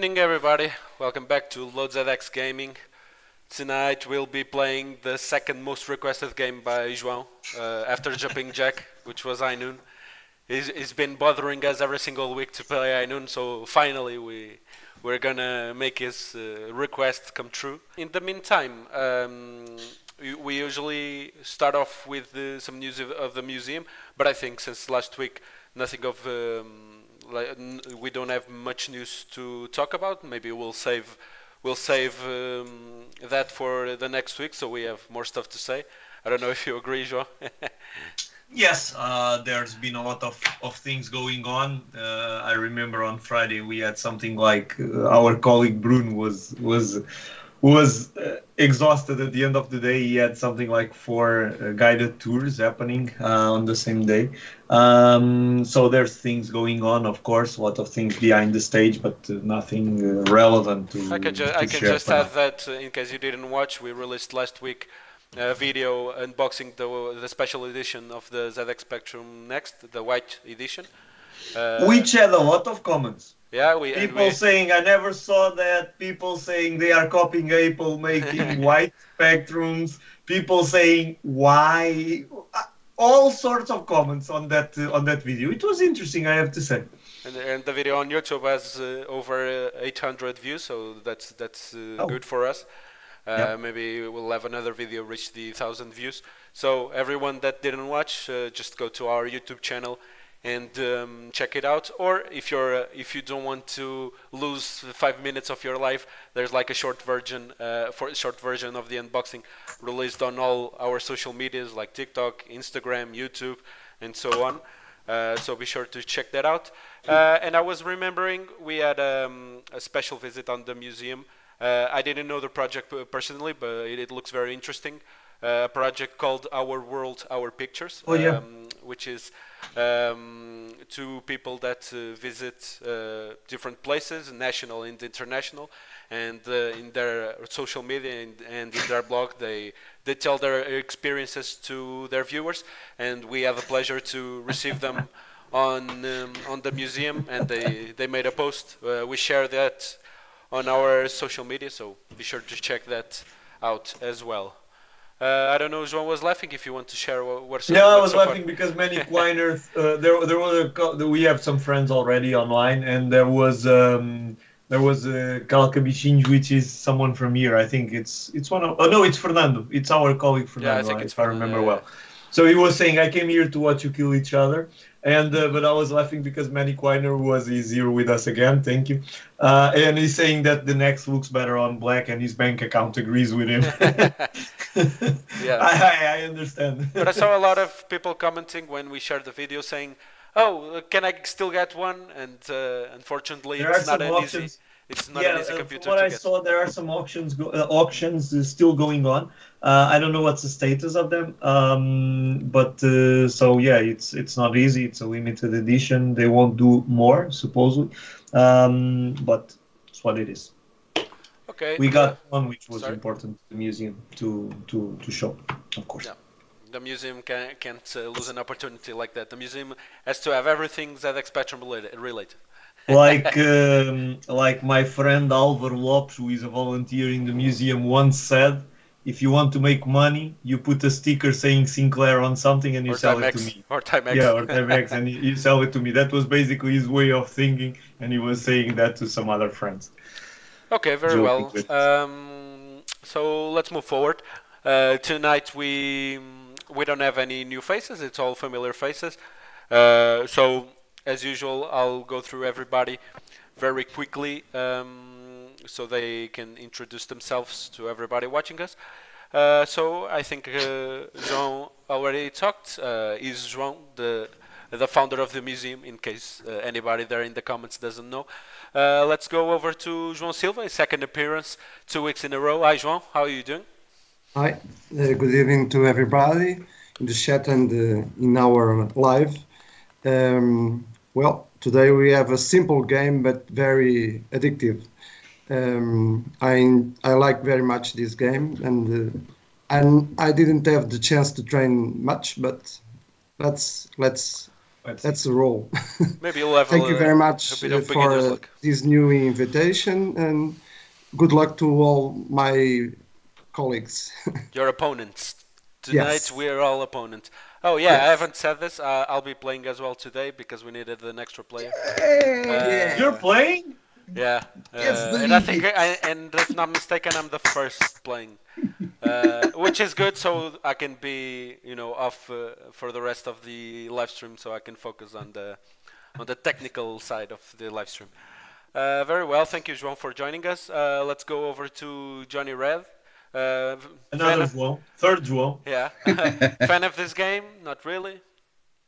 evening, everybody. Welcome back to Load ZX Gaming. Tonight we'll be playing the second most requested game by João after Jumping Jack, which was High Noon. He's been bothering us every single week to play High Noon, so finally we're gonna make his request come true. In the meantime, we usually start off with some news of the museum, but I think since last week nothing of we don't have much news to talk about. Maybe we'll save that for the next week, so we have more stuff to say. I don't know if you agree, João. Yes, there's been a lot of things going on. I remember on Friday we had something like our colleague Brun was exhausted at the end of the day. He had something like 4 guided tours happening on the same day. So there's things going on, of course, a lot of things behind the stage, but nothing relevant to I can share just for now. add that in case you didn't watch, we released last week a video unboxing the special edition of the ZX Spectrum Next, the white edition. Which had a lot of comments. Yeah, People saying I never saw that. People saying they are copying Apple, making white spectrums. People saying why. All sorts of comments on that video. It was interesting, I have to say. And the video on YouTube has over 800 views, so that's good for us. Yep. Maybe we'll have another video reach the 1,000 views. So everyone that didn't watch, just go to our YouTube channel and check it out. Or if you don't want to lose 5 minutes of your life, there's like a short version of the unboxing released on all our social medias like TikTok, Instagram, YouTube, and so on. So be sure to check that out. And I was remembering we had a special visit on the museum. I didn't know the project personally, but it looks very interesting. A project called Our World, Our Pictures, which is 2 people that visit different places, national and international, and in their social media and in their blog they tell their experiences to their viewers, and we have the pleasure to receive them on the museum, and they made a post. We share that on our social media, so be sure to check that out as well. I don't know, João was laughing. If you want to share what's No, I was so laughing far. because many Quiners, we have some friends already online, and there was Calca Bichinhos, which is someone from here. I think it's one of, oh no, it's Fernando. It's our colleague Fernando, I think it's if I remember well. So he was saying, I came here to watch you kill each other. And but I was laughing because Manny Quiner is here with us again. Thank you. And he's saying that the next looks better on black, and his bank account agrees with him. Yeah, I understand. but I saw a lot of people commenting when we shared the video saying, "Oh, can I still get one?" And unfortunately, it's not an easy computer what to I get. saw, there are some auctions still going on. I don't know what's the status of them, but so yeah, it's not easy. It's a limited edition. They won't do more supposedly, but it's what it is. Okay. We got one which was important to the museum to show, of course. Yeah. The museum can't lose an opportunity like that. The museum has to have everything ZX Spectrum related. Like my friend Álvaro Lopes, who is a volunteer in the museum, once said, if you want to make money, you put a sticker saying Sinclair on something and you sell it to me. Or Timex. Yeah, or Timex, and you sell it to me. That was basically his way of thinking, and he was saying that to some other friends. Okay, very well. So let's move forward. Tonight we don't have any new faces. It's all familiar faces. So as usual, I'll go through everybody very quickly so they can introduce themselves to everybody watching us. So I think João already talked. Is João the founder of the museum, in case anybody there in the comments doesn't know. Let's go over to João Silva, his second appearance, 2 weeks in a row. Hi João, how are you doing? Hi, good evening to everybody in the chat and in our live. Well, today we have a simple game but very addictive. I like very much this game, and I didn't have the chance to train much, but let's Let's That's see. the role. Maybe you'll have Thank you very a much bit of beginner's for luck. this new invitation, and good luck to all my colleagues. Your opponents. Tonight Yes, we're all opponents. Oh yeah, I yes. haven't said this. I'll be playing as well today because we needed an extra player. You're Uh, Yeah, playing? yeah, let's and I believe think, it. and if not mistaken, I'm the first playing, which is good. So I can be, off for the rest of the live stream, so I can focus on the technical side of the live stream. Very well, thank you, João, for joining us. Let's go over to Johnny Red. Uh, fan Another of, João. Third João. yeah, fan of this game? Not really.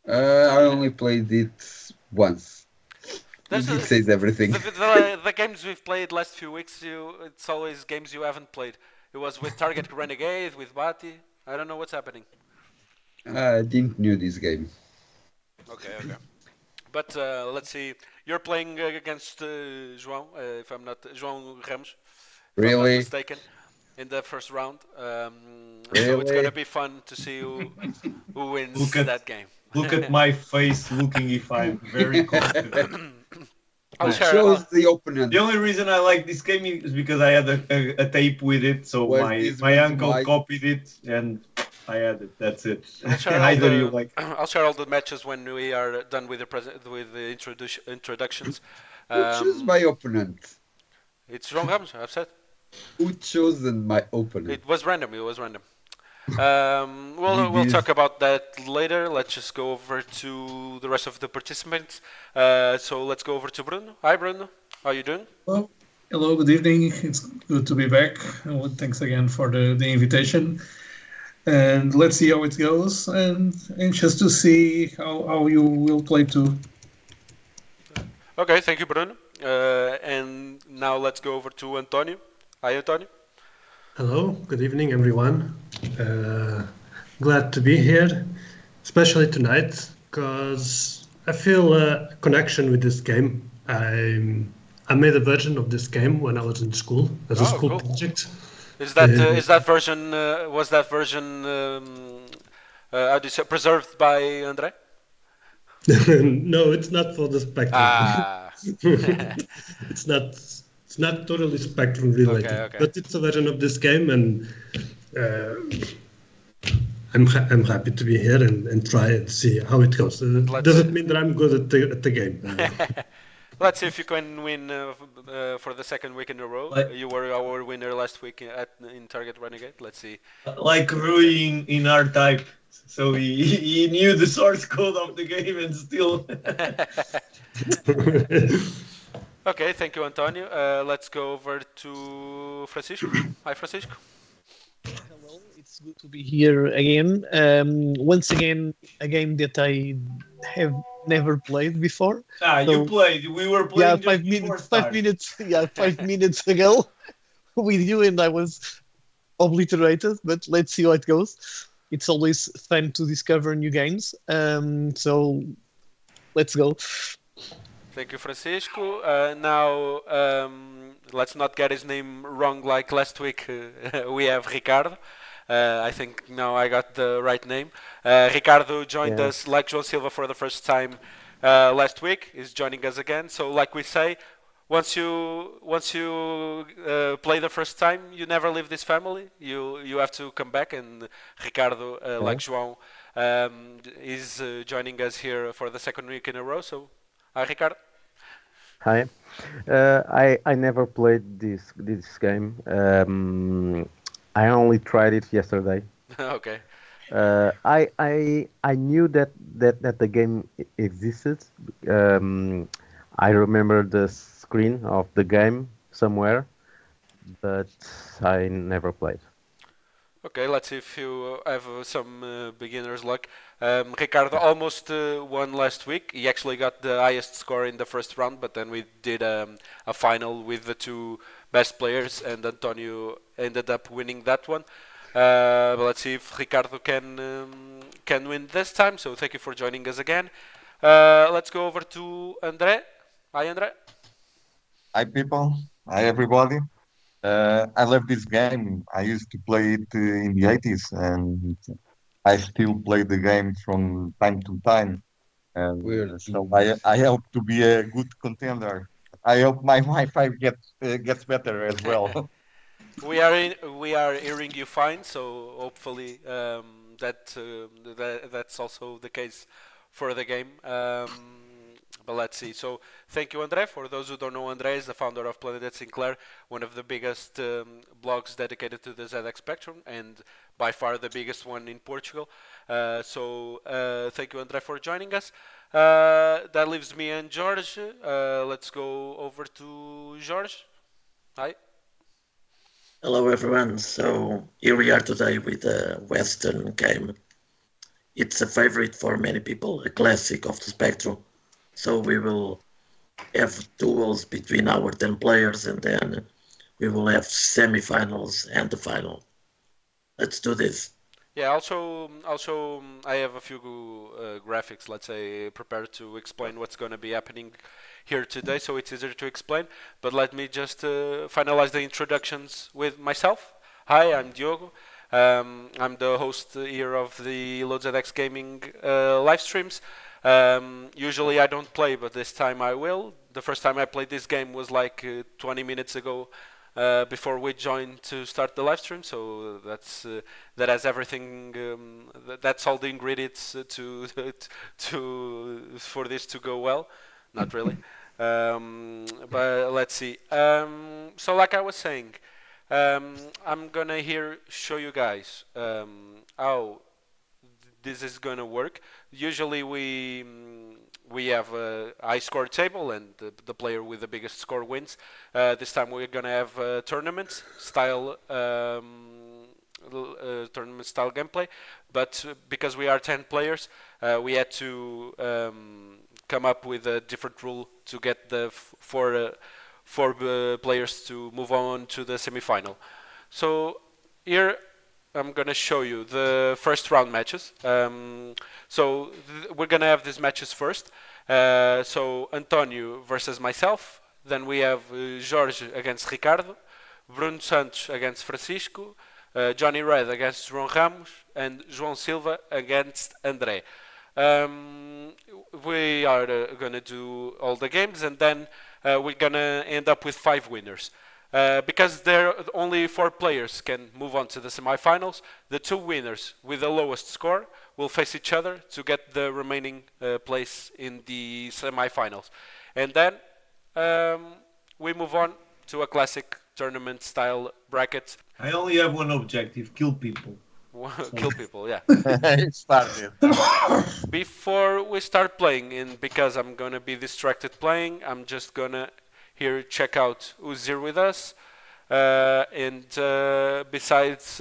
I only played it once. There's It says everything. the games we've played last few weeks. It's always games you haven't played. It was with Target Renegade, with Bati. I don't know what's happening. I didn't knew this game. Okay, okay. But let's see. You're playing against João, if I'm not João Ramos, if I'm not Really? mistaken, in the first round. So it's gonna Really? be fun to see who Look wins at that game. look at my face looking if I'm very confident. I'll Who share. chose the opponent? The only reason I like this game is because I had a tape with it, so Was my this my reason uncle why? copied it and I had it. That's it. I'll share all Either you the like. I'll share all the matches when we are done with the introductions. Who chose my opponent? It's João Ramos. I've said Who chosen my opponent? it was random. It was random. Did We'll talk this? about that later. Let's just go over to the rest of the participants. So let's go over to Bruno. Hi, Bruno. How are you doing? Hello, hello, good evening. It's good to be back. Thanks again for the invitation. And let's see how it goes. And anxious to see how you will play too. Okay, thank you, Bruno. And now let's go over to Antonio. Hi, Antonio. Hello, good evening, everyone. Uh, Glad to be here, especially tonight, because I feel a connection with this game. I made a version of this game when I was in school as a Oh, school cool. project. Is that version was that version how do you say preserved by Andre? No, it's not for the Spectrum. Ah, It's not totally Spectrum related, okay. but it's a version of this game, and uh, I'm happy to be here and try and see how it goes. Let's Doesn't mean that I'm good at the game. let's see if you can win for the second week in a row. Like- You were our winner last week in Target Renegade. Let's see. Like Rui in our type. So he knew the source code of the game and still. Okay, thank you, Antonio. Let's go over to Francisco. Hi, Francisco. Hello, it's good to be here again. Once again, a game that I have never played before. You So- played. We were Yeah, playing just before start. 5 minutes. Yeah, 5 minutes ago with you, and I was obliterated. But let's see how it goes. It's always fun to discover new games. So let's go. Thank you, Francisco. Now, let's not get his name wrong like last week. We have Ricardo. I think now I got the right name. Ricardo joined Yeah. us like João Silva for the first time last week. He's joining us again. So, like we say, once you play the first time, you never leave this family. You have to come back. And Ricardo, like João, is joining us here for the second week in a row. So, hi, Ricardo. Hi. I never played this game. I only tried it yesterday. Okay. I knew that the game existed. I remember the screen of the game somewhere, but I never played. Okay, let's see if you have some beginner's luck. Ricardo almost won last week. He actually got the highest score in the first round, but then we did a final with the two best players, and Antonio ended up winning that one. But let's see if Ricardo can win this time. So thank you for joining us again. Let's go over to Andre. Hi, Andre. Hi, people. Hi, everybody. I love this game. I used to play it in the 80s, and I still play the game from time to time. and We're so I hope to be a good contender. I hope my Wi-Fi gets better as well. We are hearing you fine, so hopefully that's also the case for the game. But let's see. So thank you, Andre. For those who don't know, Andre is the founder of Planet Sinclair, one of the biggest blogs dedicated to the ZX Spectrum, and by far the biggest one in Portugal. Thank you, Andre, for joining us. That leaves me and George. Let's go over to George. Hi. Hello everyone, so here we are today with a Western game. It's a favorite for many people, a classic of the Spectrum. So we will have duels between our 10 players and then we will have semi-finals and the final. Let's do this. Yeah. Also, I have a few graphics, let's say, prepared to explain what's going to be happening here today, so it's easier to explain. But let me just finalize the introductions with myself. Hi, I'm Diogo. I'm the host here of the LoadZX Gaming live streams. Usually I don't play, but this time I will. The first time I played this game was like 20 minutes ago. Before we joined to start the live stream, so that has everything. That's all the ingredients for this to go well. Not really, but let's see. So, like I was saying, I'm gonna here show you guys how this is gonna work. Usually we have a high score table and the player with the biggest score wins. This time we're gonna have tournament style gameplay, but because we are 10 players, we had to come up with a different rule to get the four players to move on to the semi-final. So here I'm gonna show you the first round matches. We're gonna have these matches first. So Antonio versus myself. Then we have Jorge against Ricardo, Bruno Santos against Francisco, Johnny Red against João Ramos, and João Silva against André. We are gonna do all the games, and then we're gonna end up with 5 winners. Because there only 4 players can move on to the semifinals, the 2 winners with the lowest score will face each other to get the remaining place in the semifinals. And then we move on to a classic tournament style bracket. I only have one objective: kill people. Kill people, yeah. It started. Before we start playing, and because I'm gonna be distracted playing, I'm just gonna here check out who's here with us, and besides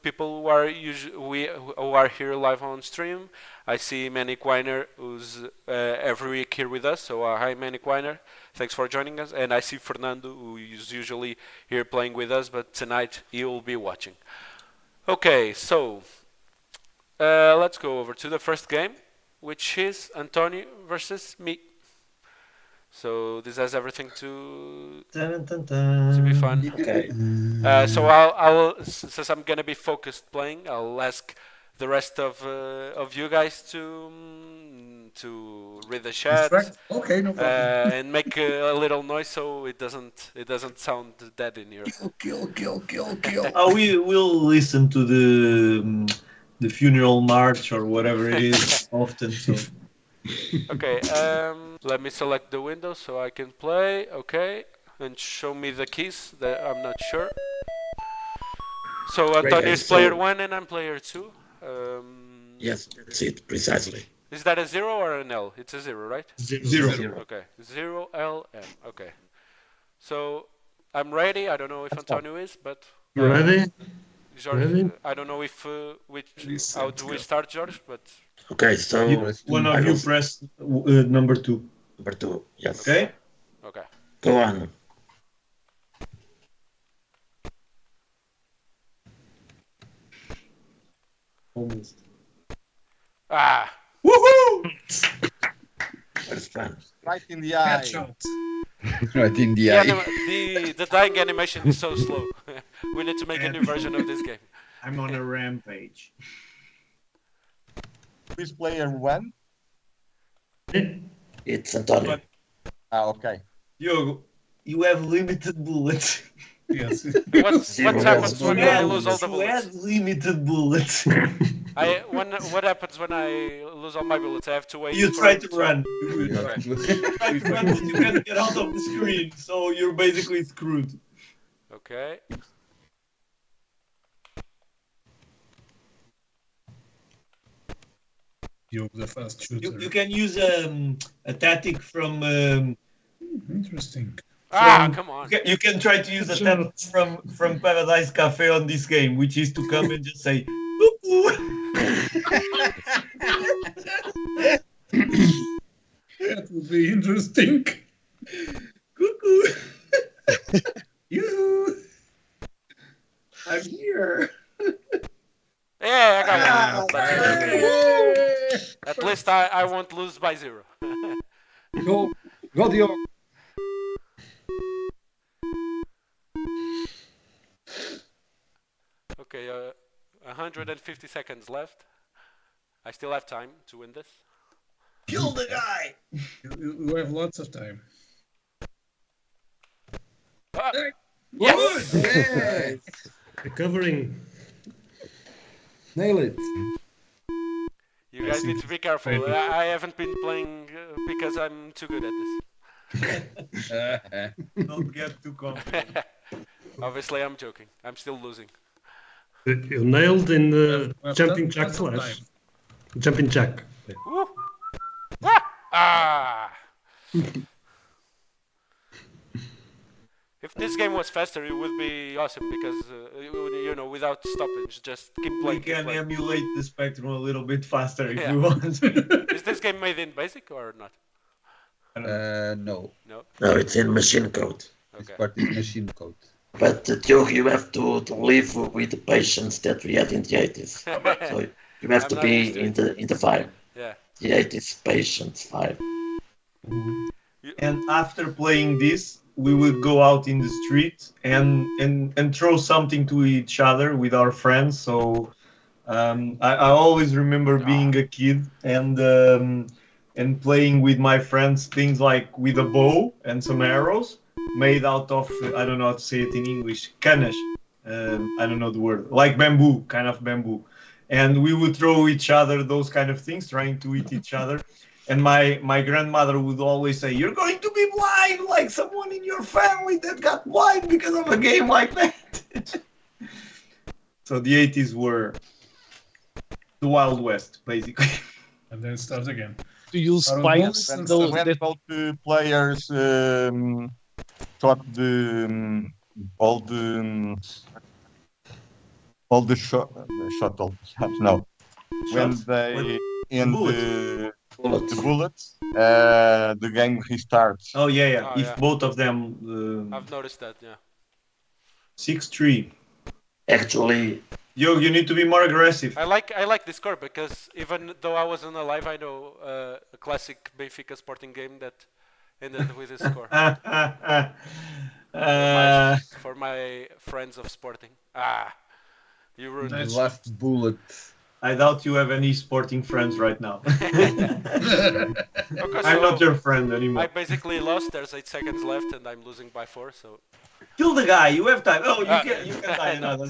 people who are here live on stream, I see Manny Quiner, who's every week here with us. So hi Manny Quiner, thanks for joining us. And I see Fernando, who is usually here playing with us, but tonight he will be watching. Okay, so let's go over to the first game, which is Antonio versus me. So this has everything to be fun. Okay. So I'll since I'm gonna be focused playing, I'll ask the rest of you guys to read the chat. Okay, no problem. And make a little noise so it doesn't sound dead in here. We will listen to the funeral march or whatever it is often. So. Okay, let me select the window so I can play. Okay, and show me the keys that I'm not sure. So Antonio is player 1 and I'm player 2. Yes, that's it, precisely. Is that a 0 or an L? It's a 0, right? Zero. Okay, 0 L M. Okay, so I'm ready. I don't know if Antonio is, but Ready? George, Ready? I don't know if how do we start, George? But Okay, so One of you press number 2. number 2, yes. Okay. okay. Go on. Almost. Ah, Woohoo! First one. Right in the eye. Headshot. Right in the the, eye. the dying animation is so slow. We need to make a new version of this game. I'm on a rampage. Who is player 1? It's Antonio. Okay. Diogo, you have limited bullets. Yes. Zero what happens when bullets. I lose all the You bullets? had limited bullets. What happens when I lose all my bullets? I have to wait. You for try him to run. Okay. You try to run, but you can't get out of the screen, so you're basically screwed. Okay. You're the fast shooter. You can use a tactic from. Interesting. Come on. You can try to use a tactic from Paradise Cafe on this game, which is to come and just say, "Cuckoo." That would be interesting. Cuckoo. You. I'm here. Yeah, I got one. Hey! At least I won't lose by 0. Go, Diogo. Okay, 150 seconds left. I still have time to win this. Kill the guy. You have lots of time. Yes! Yes. Recovering. Nail it. You guys need to be careful. I haven't been playing because I'm too good at this. Don't get too confident. Obviously, I'm joking. I'm still losing. You nailed in the Well, jumping that's jack lots of slash. time. Jumping jack. Woo! Ah! If this game was faster, it would be awesome because, without stoppage, just keep We playing. keep can playing. emulate the Spectrum a little bit faster if Yeah. we want. Is this game made in BASIC or not? No. No? No, it's in machine code. It's Okay. part of machine code. But Diogo, you have to live with the patience that we had in the 80s. So you have I'm to not be used to in the fire. Yeah. The 80s patience fire. And after playing this, we would go out in the street and throw something to each other with our friends. So I always remember being a kid and playing with my friends things like with a bow and some arrows made out of I don't know how to say it in English, canas. I don't know the word, like bamboo, kind of bamboo. And we would throw each other those kind of things, trying to eat each other. And my grandmother would always say, "You're going to be blind like someone in your family that got blind because of a game like that." So the 80s were the Wild West, basically. And then start again. To use Out of spikes, bullets, those When both players shot all the shuttle. No, when Shots? they end the Bullets. bullets, the game restarts. Oh yeah. Oh, If yeah. both of them I've noticed that, yeah. 6-3. Actually, You need to be more aggressive. I like this score because even though I wasn't alive, I know a classic Benfica Sporting game that ended with this score. For my friends of Sporting. You ruined The it. last bullet. I doubt you have any sporting friends right now. Okay, I'm so not your friend I anymore. basically lost. There's 8 seconds left, and I'm losing by 4. So Kill the guy. You have time. Oh, you Ah. can die another.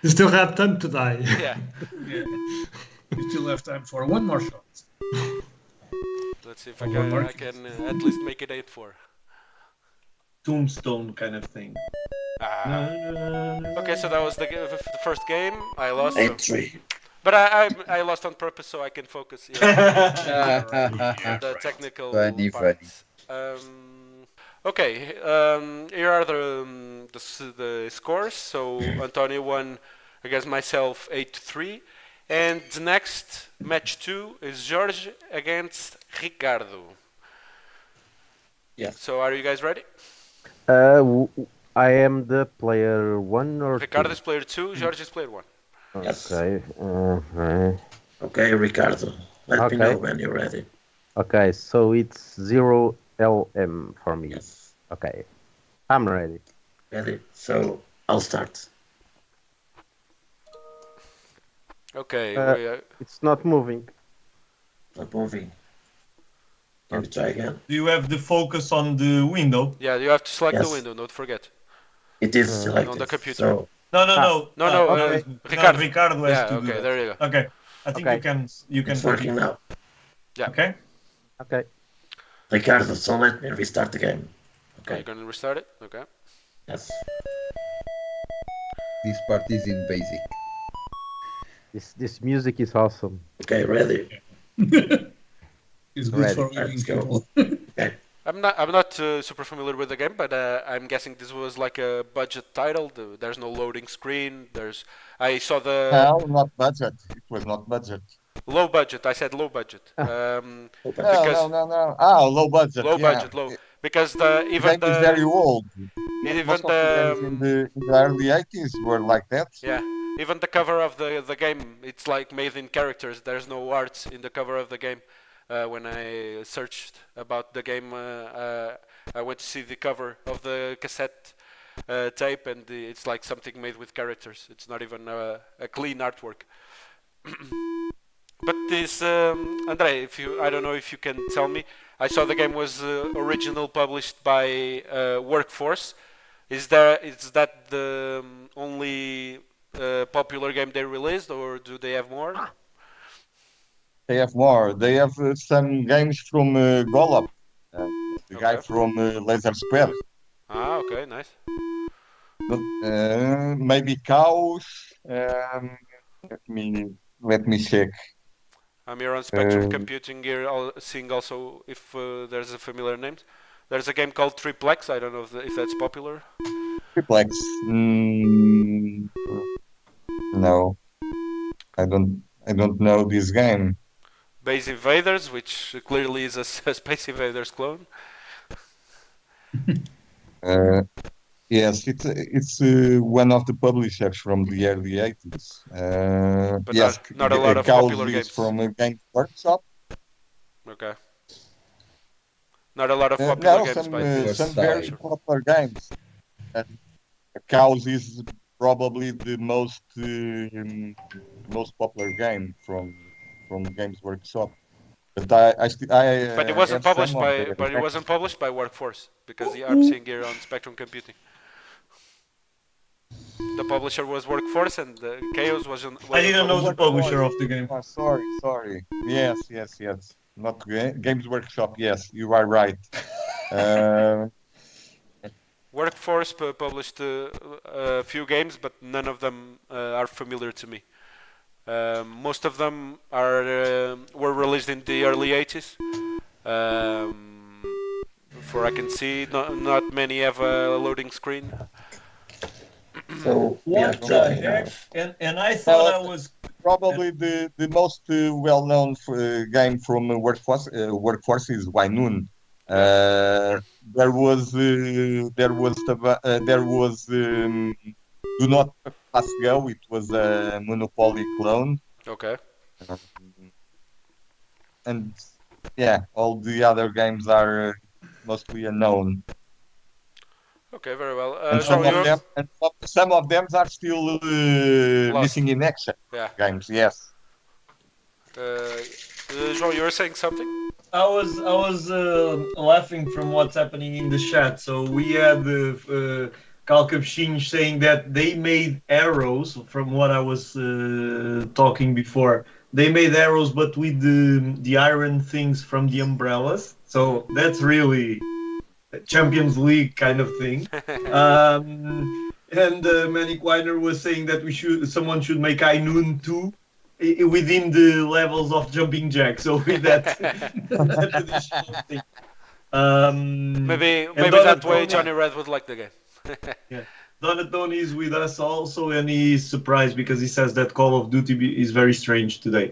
You still have time to die. yeah, Yeah. You still have time for one more shot. let's see if One more. I can at least make it 8-4. Tombstone kind of thing. Okay, so that was the first game. I lost. So. 8-3. But I lost on purpose so I can focus on the technical Funny. parts. Okay, here are the scores. So Antonio won against myself 8-3, and the next match 2 is Jorge against Ricardo. Yeah. So are you guys ready? I am the player 1 or Ricardo 2? is player 2, Jorge is player 1. Yes. Okay. Right. Okay, Ricardo. Let me Okay. know when you're ready. Okay, so it's 0 LM for me. Yes. Okay. I'm ready. Ready? So I'll start. Okay. It's not moving. Not moving. Can we try again? Do you have the focus on the window? Yeah, you have to select the Yes. window. Don't forget. It is Uh, selected. on the computer. So No. No, Okay. Ricardo. Ricardo has Yeah, to do okay, that. there you go. Okay. I think Okay. you can it's working continue. now. Yeah. Okay. Okay. Ricardo, so let me restart the game. Are Okay. you gonna restart it? Okay. Yes. This part is in basic. This music is awesome. Okay, ready. It's good Ready. for waiting Let's go. people. I'm not super familiar with the game, but I'm guessing this was like a budget title. There's no loading screen. I saw the No, not budget. It was not budget. low budget. I said low budget. Open. Because No. Ah, low budget. low yeah. budget, low. The Because game is very old. even Most of the games in the early 80s were like that. yeah, even the cover of the game, it's like made in characters. There's no art in the cover of the game. When I searched about the game, I went to see the cover of the cassette tape, and it's like something made with characters. It's not even a clean artwork. But this, Andre, I don't know if you can tell me. I saw the game was original published by Workforce. Is that the only popular game they released, or do they have more? They have more. They have some games from Golub, the guy Okay. from Laser Square. Ah, okay, nice. Maybe Cows. Let me check. I'm here on Spectrum Um, Computing here, seeing also if there's a familiar name. There's a game called Triplex. I don't know if that's popular. Triplex. No, I don't know this game. Base Invaders, which clearly is a Space Invaders clone. Yes, it's one of the publishers from the early 80s. But yes, not a lot of Cows popular is games. from Games Workshop. Okay. Not a lot of popular No, games some by this some very publisher. popular games. Cows is probably the most popular game from Games Workshop. But But it wasn't have published some of by. the But it wasn't published by Workforce because I'm seeing here on Spectrum Computing. The publisher was Workforce, and Chaos wasn't. I didn't know the Workforce. publisher of the game. Oh, sorry. Yes. Not Games Workshop. Yes, you are right. Workforce published a few games, but none of them are familiar to me. Most of them were released in the early 80s. For I can see, not many have a loading screen. So we are What the trying heck? now. And I thought I was. Probably the most well-known game from Workforce is Wainun. There was Do Not Pass Go. It was a Monopoly clone, Okay. and yeah, all the other games are mostly unknown. Okay, very well. And some of them are still Lost. missing in action Yeah. games. Yes. João, you were saying something? I was laughing from what's happening in the chat. So we had Kalkapshin saying that they made arrows. From what I was talking before, they made arrows, but with the iron things from the umbrellas. So that's really a Champions League kind of thing. And Manic Weiner was saying that someone should make Ainun too. Within the levels of jumping jack, so with that, that additional thing. Maybe Donatoni- that way Johnny Red would like the game. Yeah. Donatoni is with us also, and he's surprised because he says that Call of Duty is very strange today.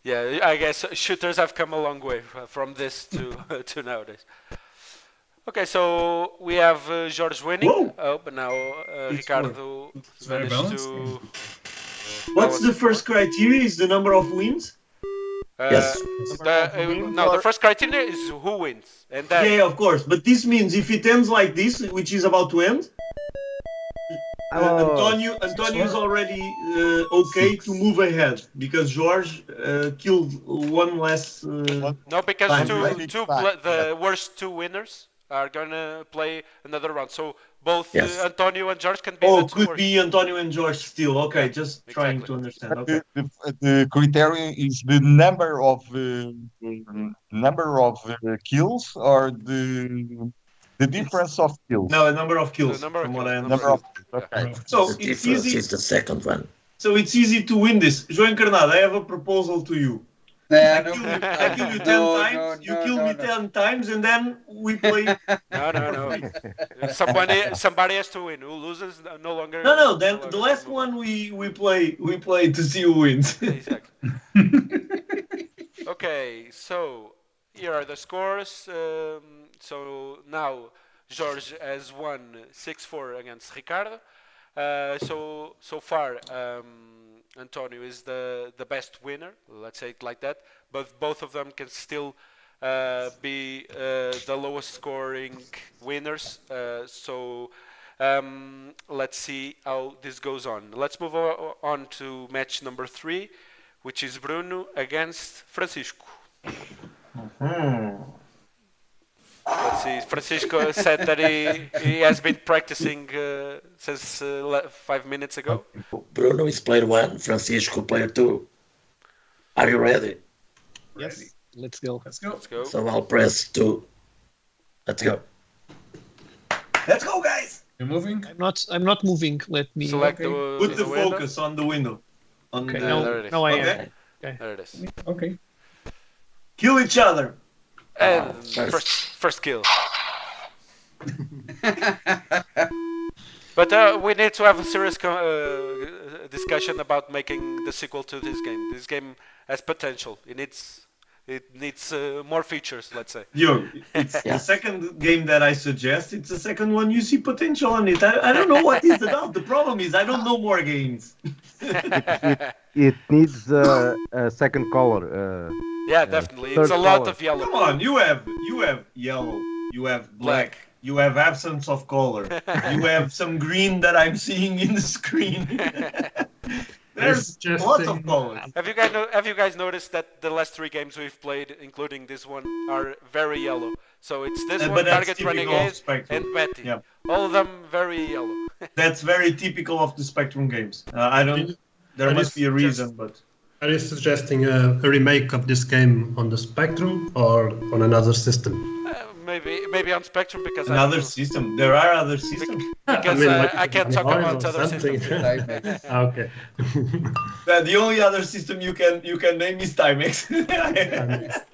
Yeah, I guess shooters have come a long way from this to nowadays. Okay, so we have George winning. Whoa. Oh, but now It's Ricardo It's very managed balanced. to. What's the first criteria? Is the number of wins? Yes. The first criteria is who wins, and then Yeah, of course. But this means if it ends like this, which is about to end, Antonio is already okay to move ahead because George killed one less. No, because Time. the worst two winners are gonna play another round. So both Yes. Antonio and George can be the two could worst. be Antonio and George still. Okay, Yeah, just trying exactly. to understand. Okay. The criterion is the number of kills or the difference of kills. No, the number of kills. The number of from kills, what I number understand. of Okay. So The it's difference easy. is the second one. So it's easy to win this. João Encarnado, I have a proposal to you. I kill you 10 times, you kill me 10 times, and then we play. No. Somebody has to win. Who loses no longer. No. Then the last one we play to see who wins. Exactly. Okay, so here are the scores. So now Jorge has won 6-4 against Ricardo. So far, Antonio is the best winner. Let's say it like that. But both of them can still be the lowest scoring winners. Let's see how this goes on. Let's move on to match number 3, which is Bruno against Francisco. Let's see. Francisco said that he has been practicing since 5 minutes ago. Bruno is player 1, Francisco player 2. Are you ready? Yes. Let's go. Let's go. So I'll press 2. Let's go. Let's go, guys. You're moving? I'm not moving. Let me Select Put the focus on the window. Okay, there it is. now I am. Okay. There it is. Okay. Kill each other. And first kill. But we need to have a serious discussion about making the sequel to this game. This game has potential. It needs more features, let's say. It's the second game that I suggest. It's the second one you see potential on it. I don't know what it's about. The problem is I don't know more games. It needs a second color. Yeah, definitely. It's a lot of yellow. Come on, you have yellow, you have black, you have absence of color, you have some green that I'm seeing in the screen. There's lots of colors. Have you guys noticed that the last 3 games we've played, including this one, are very yellow? So it's this one, Target Renegade, and Betty. Yeah. All of them very yellow. That's very typical of the Spectrum games. There must be a reason, but. Are you suggesting a remake of this game on the Spectrum or on another system? Maybe on Spectrum because another system. There are other systems. Because I can't talk about other systems. Okay. The only other system you can name is Timex.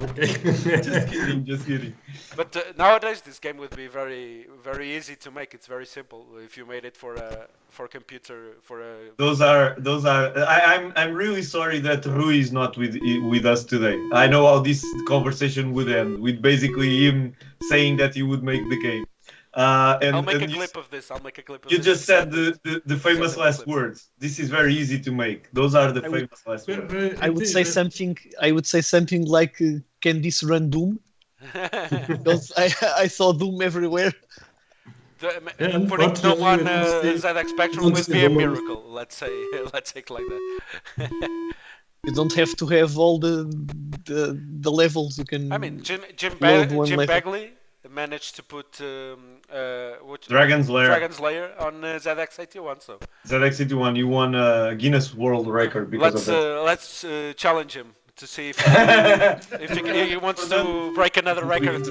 Okay. Just kidding. But nowadays this game would be very very easy to make. It's very simple if you made it for computer for a. Those are. I'm really sorry that Rui is not with us today. I know how this conversation would end with basically him saying that he would make the game. I'll make a clip of this. You just said the famous last words. This is very easy to make. Those are the famous last words. I would say something like, "Can this run Doom?" Because I saw Doom everywhere. Putting Doom on ZX Spectrum would be a miracle. Let's say it like that. You don't have to have all the levels. You can. I mean, Jim level. Bagley managed to put Dragon's Lair on ZX81. So ZX81, you won a Guinness World Record because of that. Let's challenge him to see if he wants to break another record.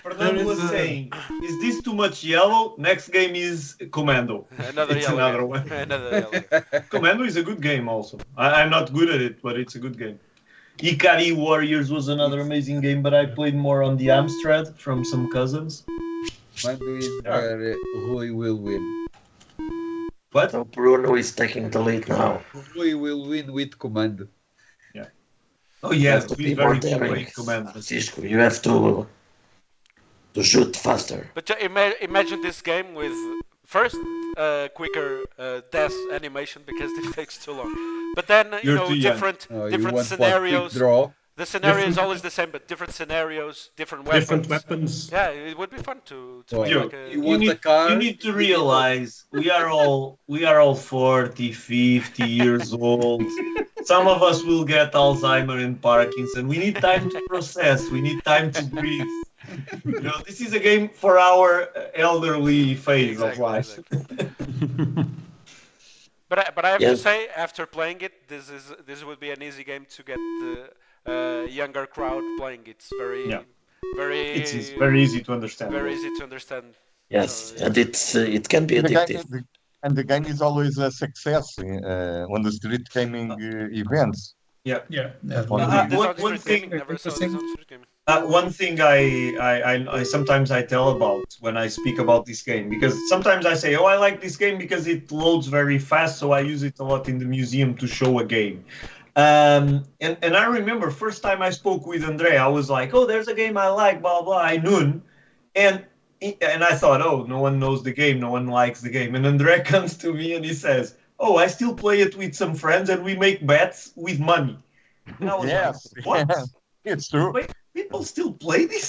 Fernando was saying, "Is this too much yellow?" Next game is Commando. Another one. Another yellow. Commando is a good game also. I'm not good at it, but it's a good game. Ikari Warriors was another amazing game, but I played more on the Amstrad from some cousins. Commando is where Rui will win. What? So Bruno is taking the lead now. Rui will win with Commando. Yeah. Oh yes, to be be very more daring, good Commando. Francisco, you have to shoot faster. But imagine this game with first quicker death animation because this takes too long. But then different scenarios. The scenario is always the same, but different scenarios, different weapons. Different weapons. Yeah, it would be fun to Oh, make You, like a. You want a car? you need to realize we are all 40, 50 years old. Some of us will get Alzheimer and Parkinson. We need time to process. We need time to breathe. You know, this is a game for our elderly phase of Exactly, life. exactly. But I have to Yes. say, after playing it, this would be an easy game to get the younger crowd playing. It's very Yeah. very It's very easy to understand. very easy to understand. Yes, So, and it can be The addictive. and the game is always a success on the street gaming events. Yeah, that One will This be on one street thing- gaming, never saw this interesting. on street gaming. One thing I sometimes I tell about when I speak about this game, because sometimes I say, oh, I like this game because it loads very fast, so I use it a lot in the museum to show a game. And I remember first time I spoke with Andre, I was like, oh, there's a game I like, blah blah. I knew, and I thought, oh, no one knows the game, no one likes the game. And Andre comes to me and he says, oh, I still play it with some friends and we make bets with money. And I was Yes, like, what? it's true. Wait, people still play this?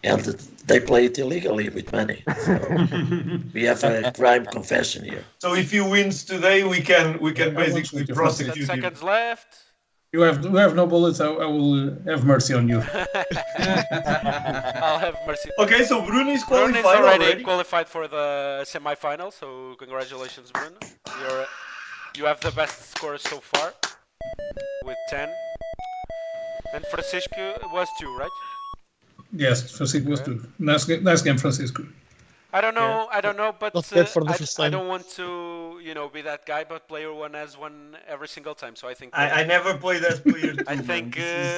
And they play it illegally with money. So we have a crime confession here. So if he wins today, we can I basically want you to 10 prosecute him. seconds left. You have no bullets. I will have mercy on you. I'll have mercy. Okay, so Bruno is Bruno qualified is already already. qualified for the semi-final, so congratulations, Bruno. You have the best score so far with 10. And Francisco was 2, right? Yes, Francisco was good. Nice game, Francisco. I don't know, but Not bad for the first I time. don't want to, be that guy, but player 1 has one every single time, so I think I never played as player 2. I think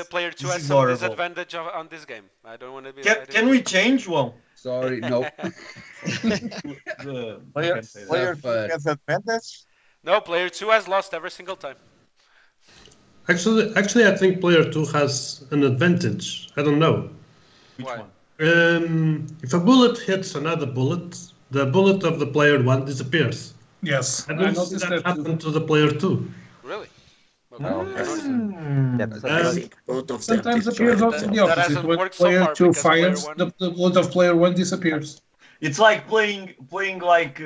player 2 this has is some horrible. disadvantage on this game. I don't want to be. Can we change one? Sorry, no. Player But- has advantage. No, player 2 has lost every single time. Actually, I think player 2 has an advantage. I don't know. Which Why? one? If a bullet hits another bullet, the bullet of the player 1 disappears. Yes, I I don't see noticed that that too. happen to the player 2. Really? Okay. No. I noticed it. That's I a think both of them Sometimes destroy appears also themselves. the That opposite. hasn't When worked so player far 2 because player fires, one- the bullet of player 1 disappears. It's like playing like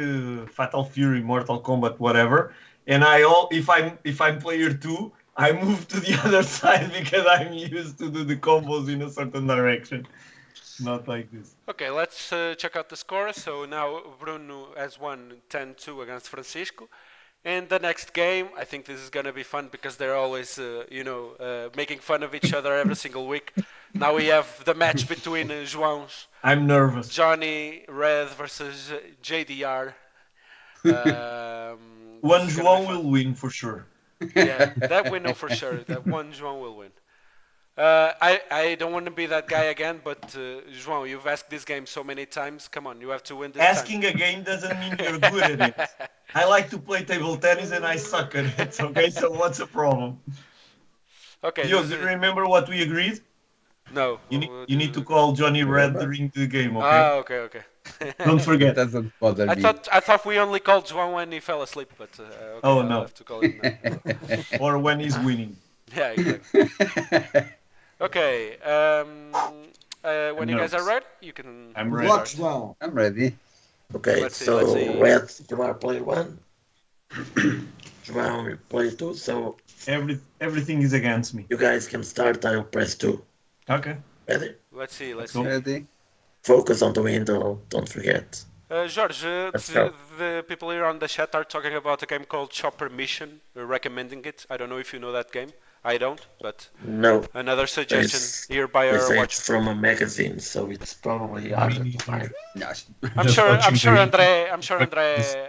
Fatal Fury, Mortal Kombat, whatever. And if I'm player 2, I move to the other side because I'm used to do the combos in a certain direction. Not like this. Okay, let's check out the score. So now Bruno has won 10-2 against Francisco. And the next game, I think this is going to be fun because they're always, making fun of each other every single week. Now we have the match between João's, I'm nervous. Johnny Red versus JDR. One João will win for sure. Yeah, that we know for sure. That one João will win. I don't want to be that guy again, but João, you've asked this game so many times. Come on, you have to win this Asking a game doesn't mean you're good at it. I like to play table tennis and I suck at it. Okay, so what's the problem? time. Okay. Yo, this do is- you remember what we agreed? No. You need to call Johnny Red during the game, okay? Okay. Don't It forget. doesn't bother me. I thought we only called João when he fell asleep, but okay, Oh, I'll no. have to call him now. Or when he's winning. Yeah, exactly. Okay. When you guys are ready, you can. I'm ready. Watch well. I'm ready. Okay, Let's see, so let's see. Red, you are player 1. João, you player 2. So Everything is against me. you guys can start. I'll press 2. Okay. Ready? Let's see. Let's go. see. Ready? Focus on the window. Don't forget. George, Let's go. the people here on the chat are talking about a game called Chopper Mission, recommending it. I don't know if you know that game. I don't, but No. another suggestion It's- here by They our say watch. it's from a magazine, so it's probably harder to find. No. I'm Just sure watching Andre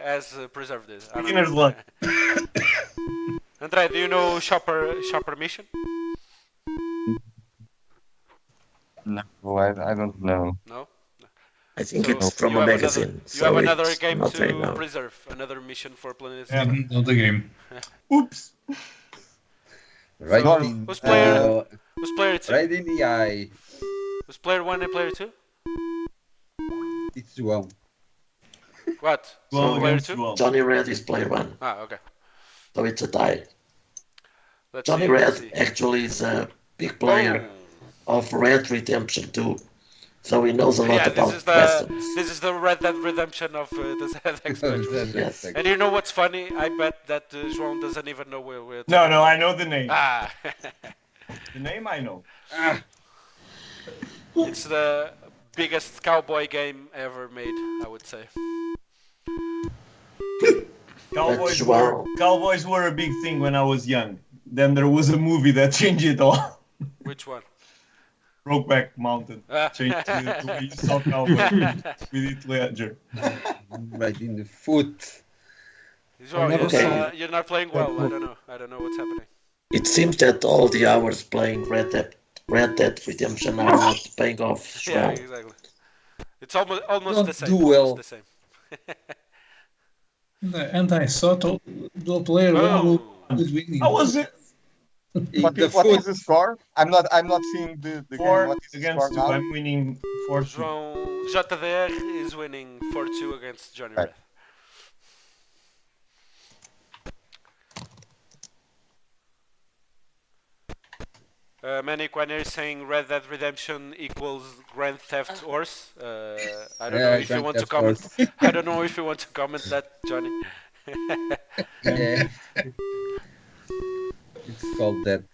has preserved it. I don't Beginner's know. luck. Andre, do you know Chopper Mission? No, I don't know. No. I think So it's from you a have magazine. You have so another it's game not right to now. preserve, another mission for Planet. I don't know the game. Oops. Right So, in. who's player- Who's player 2? Right in the eye. Who's player 1 and player 2? It's João. What? Well, player against 2? João. Johnny Red is player 1, Ah, okay. so it's a tie. Let's Johnny see. Red actually is a big player of Red Redemption 2, so he knows a lot Yeah, about westerns. this is the Red Dead Redemption of the ZX Spectrum. Yes. And you know what's funny? I bet that João doesn't even know where we're No, talking no, about. I know the name. Ah, The name I know. it's the biggest cowboy game ever made, I would say. Cowboys were a big thing when I was young. Then there was a movie that changed it all. Which one? Brokeback Mountain. Changed to the use of cowboys with Heath Ledger. Right in the foot. João, you're not playing well. I don't know what's happening. It seems that all the hours playing Red Dead Redemption are not paying off. Yeah, João. exactly. It's almost Don't the same. do well. Almost the same. And I saw the player who was winning. How was it? What is the score? I'm not seeing the game. 4 What is the against score 2. now? I'm winning 4-2. João JDR is winning 4-2 against Johnny Red. Manic Winer is saying Red Dead Redemption equals Grand Theft Horse. I don't know if you want to comment. I don't know if you want to comment that, Johnny. Yeah. It's called that.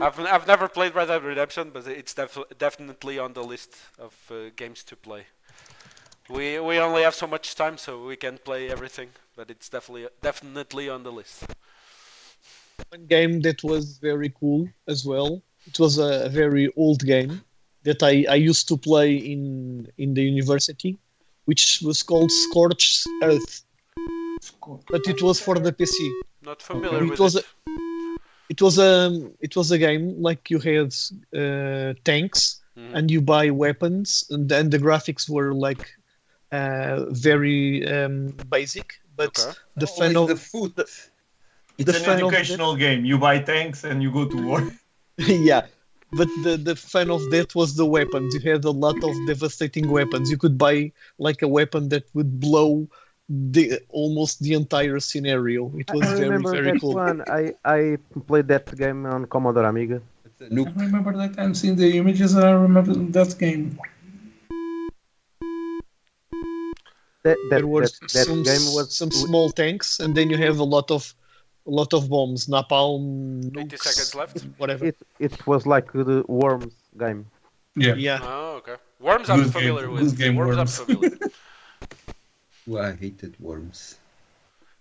I've never played Red Dead Redemption, but it's definitely on the list of games to play. We only have so much time, so we can't play everything, but it's definitely on the list. One game that was very cool as well. It was a very old game that I used to play in the university, which was called Scorched Earth. But it was for the PC. Not familiar with it. It was a game like you had tanks and you buy weapons, and then the graphics were like very basic. But the fun of the foot. It's an educational game. You buy tanks and you go to war. yeah, but the fun of that was the weapons. You had a lot of devastating weapons. You could buy like a weapon that would blow almost the entire scenario. It was I remember very that cool. one. I played that game on Commodore Amiga. I remember that. I'm seeing the images. And I remember that game. There were that game was some small tanks, and then you have a lot of bombs, napalm, 80 seconds left. whatever. It was like the Worms game. Yeah. Oh, okay. Worms I'm familiar with. Worms I'm familiar. Well, I hated worms.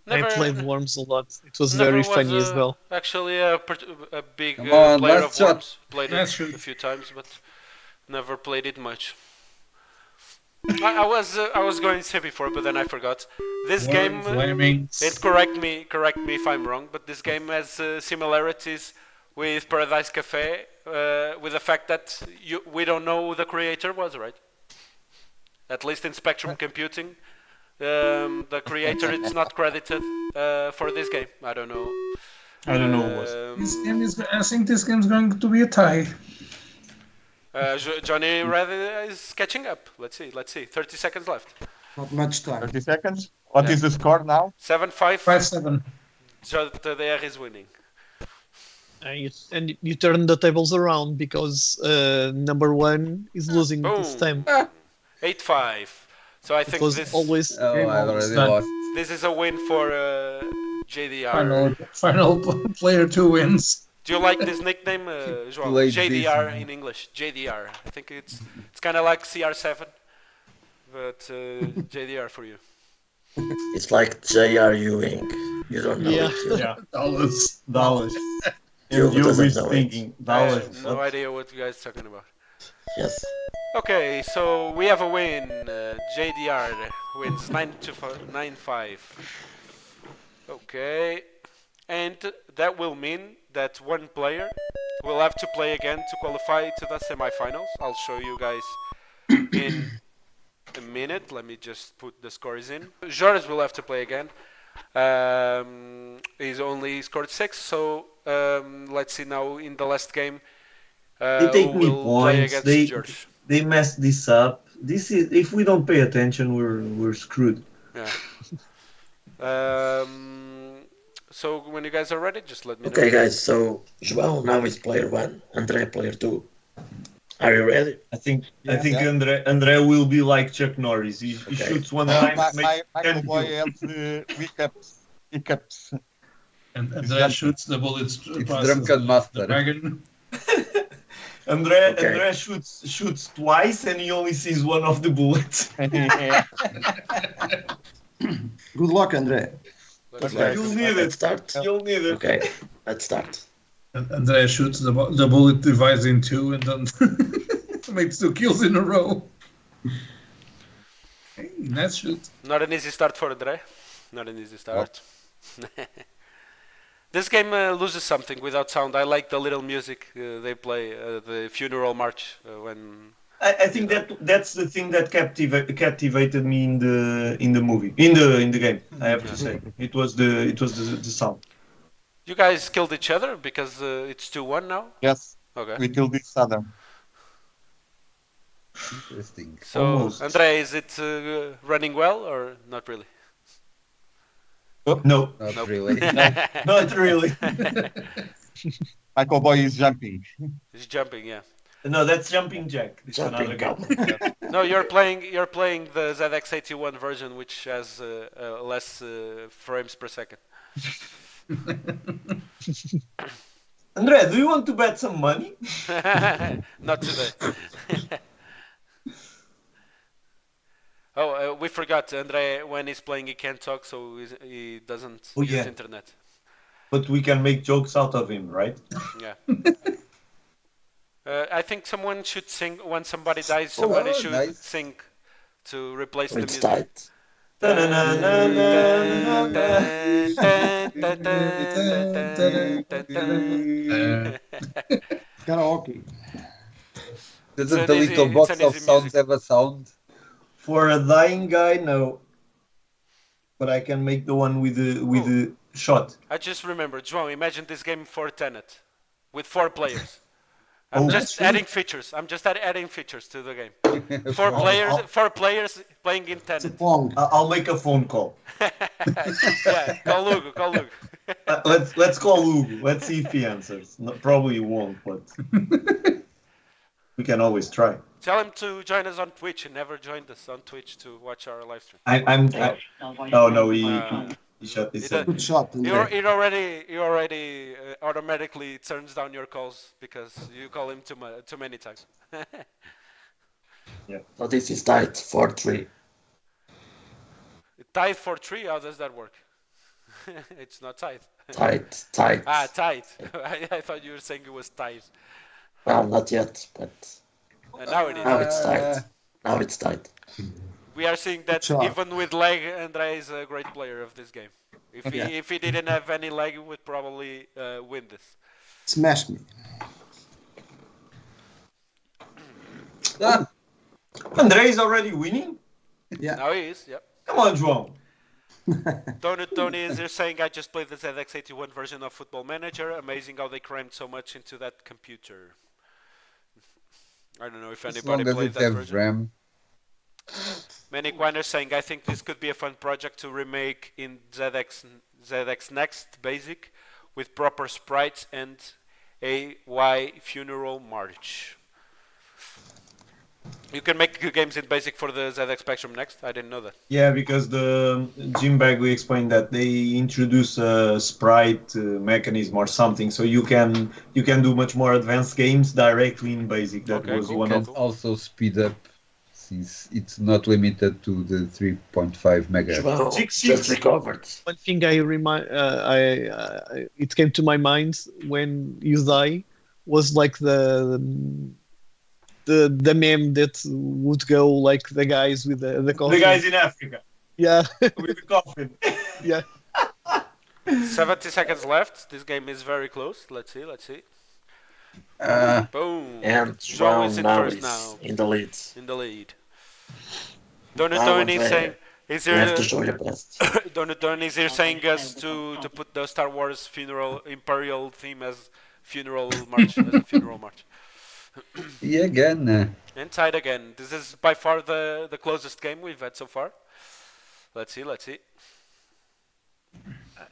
Never, I played Worms a lot. It was never very funny as well. Actually, a big Come on, player last of shot. Worms. Played it a few times, but never played it much. I was going to say before, but then I forgot. This game, and correct me if I'm wrong, but this game has similarities with Paradise Cafe, with the fact that we don't know who the creator was, right? At least in Spectrum Computing, the creator is not credited for this game. I don't know. I don't know what. This game is. I think this game is going to be a tie. Johnny Red is catching up. Let's see. 30 seconds left. Not much time. 30 seconds. What is the score now? 7-5. 5-7. JDR is winning. And you turn the tables around because number one is losing this time. 8-5. So I think this always. Oh, I already lost. This is a win for JDR. Final player 2 wins. Do you like this nickname, João? JDR in English. JDR. I think it's kind of like CR7, but JDR for you. It's like J.R. Ewing. You don't know it. Yeah. Dollars. And you doesn't is know it. thinking I dollars. have no idea what you guys are talking about. Yes. Okay, so we have a win. JDR wins 9-5. Okay, and that will mean that one player will have to play again to qualify to the semifinals. I'll show you guys in a minute. Let me just put the scores in. Joris will have to play again. He's only scored 6, so let's see now in the last game. They take who me will play points. against George. They messed this up. This is if we don't pay attention, we're screwed. Yeah. So when you guys are ready, just let me know. Okay, guys. So João now is player 1, André player 2. Are you ready? I think Yeah. Andre will be like Chuck Norris. He Okay. shoots one No, time, my makes 10 cowboy kills. has hiccups. And It's André jumping. shoots the bullets It's passes Drunken the Master. wagon. Andre Okay. shoots twice and he only sees one of the bullets. Good luck, Andre. Let's Okay. You'll start. need Let's it. start. You'll need it. Okay. Let's start. And André shoots the bullet divides in two and then makes 2 kills in a row. Hey, nice shoot. Not an easy start for Andre. Not an easy start. This game loses something without sound. I like the little music they play, the funeral march when. I think that's the thing that captivated me in the movie, in the game. I have to say, it was the sound. You guys killed each other because it's 2-1 now. Yes, Okay. we killed each other. Interesting. So Almost. Andre, is it running well or not really? No, Not Nope. really. not really. My cowboy is jumping. He's jumping, yeah. No, that's Jumping Jack. It's Jumping another game. cowboy. No, you're playing the ZX81 version, which has less frames per second. Andre, do you want to bet some money? Not today. Oh, we forgot. Andre, when he's playing, he can't talk, so he doesn't Oh, use yeah. internet. But we can make jokes out of him, right? Yeah. I think someone should sing when somebody dies. Somebody Oh, should nice. sing to replace the It's music. tight. Karaoke. Doesn't an the easy- little it's box an of easy sounds music. have a sound? For a dying guy, no. But I can make the one with the shot. I just remembered, João, imagine this game for Tenet with 4 players. I'm Oh, just that's adding features. I'm just adding features to the game. 4 players playing in It's a Tenet. pong. I'll make a phone call. Yeah, call Lugo. Let's call Hugo. Let's see if he answers. No, probably he won't, but we can always try. Tell him to join us on Twitch. He never joined us on Twitch to watch our live stream. Oh no, he shut He his does- Good shot, Andre. He already automatically turns down your calls because you call him too many times. So this is tight. 4-3. Tied for 3. How does that work? It's not tied. Tight. Ah, tied. I thought you were saying it was tied. Well, not yet, but And now it is. now it's tight. Now it's tight. We are seeing that job. even with lag, Andre is a great player of this game. If he didn't have any lag, he would probably win this. Smash me. Ah, Andre is already winning. Yeah. Now he is, yep. Come on, João. Tony is here saying, I just played the ZX81 version of Football Manager. Amazing how they crammed so much into that computer. I don't know if as anybody long as played it that has version. RAM. Manic Winer saying, I think this could be a fun project to remake in ZX Next Basic with proper sprites and AY Funeral March. You can make good games in Basic for the ZX Spectrum Next? I didn't know that. Yeah, because the Jim Bagley explained that they introduce a sprite mechanism or something, so you can do much more advanced games directly in Basic. That Okay, was cool. one Can of also speed up since it's not limited to the 3.5 megahertz. João Six, just six. recovered. One thing it came to my mind when you die was like the meme that would go like the guys with the coffin. the guys in Africa Yeah, with the coffin. yeah. 70 seconds left. This game is very close. Let's see. Boom. And João João is in now first is now. in the lead. In the lead. Tony Andre, saying, is You have there... to show your best. Don is here saying us to put the Star Wars funeral imperial theme as funeral march. As a funeral march. Yeah, again. And tied again. This is by far the closest game we've had so far. Let's see.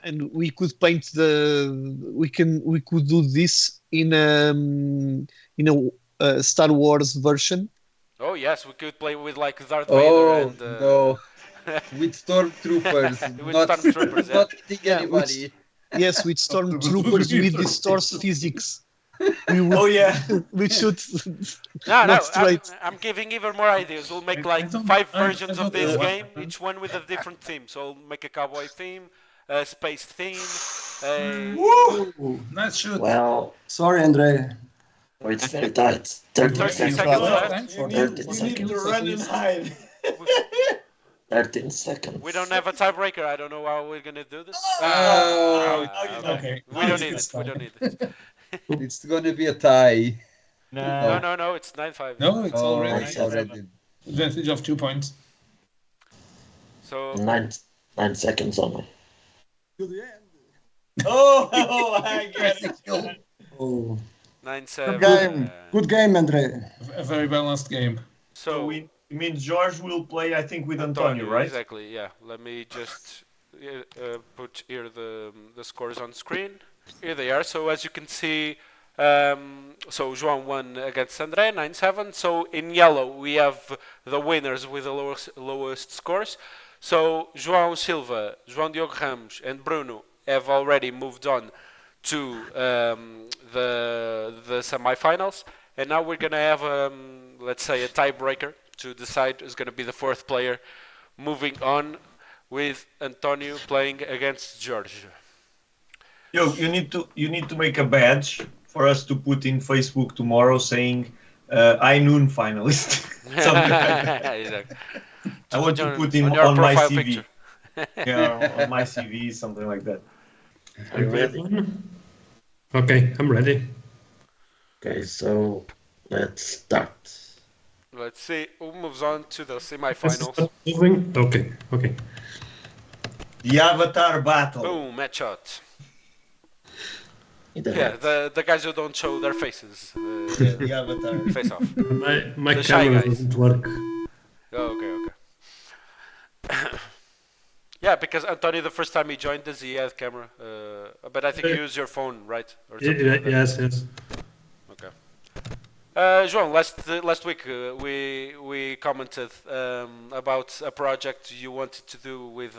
and we could paint we could do this in a Star Wars version. Oh yes, we could play with like Darth Oh Vader and no, with stormtroopers, with not stormtroopers, yeah. not hitting Yeah, anybody. Yes, with stormtroopers with distorts physics. We would, Oh yeah. we should No, not straight. I'm giving even more ideas. We'll make like don't- 5 I versions don't of this know. game, each one with a different theme. So we'll make a cowboy theme, a space theme. Nice shoot. Well, Sorry, Andre. it's very tight. 30 30 seconds. seconds left. left. You 13 need to seconds. run and hide. 13 seconds. We don't have a tiebreaker. I don't know how we're gonna do this. Okay. We don't need it. We don't need it. It's gonna be a tie. No, it's 9-5. No, it's Oh, already it's already. advantage of 2 points. So 9 seconds only. Oh, I get it. Oh, 9-7. Good game. good game, Andre. A very balanced game. So So we mean George will play, I think, with Antonio, right? Exactly. Yeah. Let me just put here the scores on screen. Here they are. So as you can see, so João won against André 9-7. So in yellow we have the winners with the lowest scores. So João Silva, João Diogo Ramos, and Bruno have already moved on to the semi-finals, and now we're gonna have let's say a tiebreaker to decide who's gonna be the fourth player, moving on with Antonio playing against George. Yo, you need to make a badge for us to put in Facebook tomorrow saying I noon finalist. Something like that. Exactly. I want to put in on your on my profile CV. picture. Yeah, on my CV, something like that. Are you ready? Okay, I'm ready. Okay, so let's start. Let's see who moves on to the semi-finals. Moving? Okay, okay. The Avatar battle. Boom, match shot. In the Yeah, net. the guys who don't show their faces. The Avatar. Face off. My The shy camera guys. doesn't work. Oh, okay. Yeah, because Antonio, the first time he joined us, he had camera. But I think you use your phone, right? Or something like that. Yes. Okay. João, last week we commented about a project you wanted to do with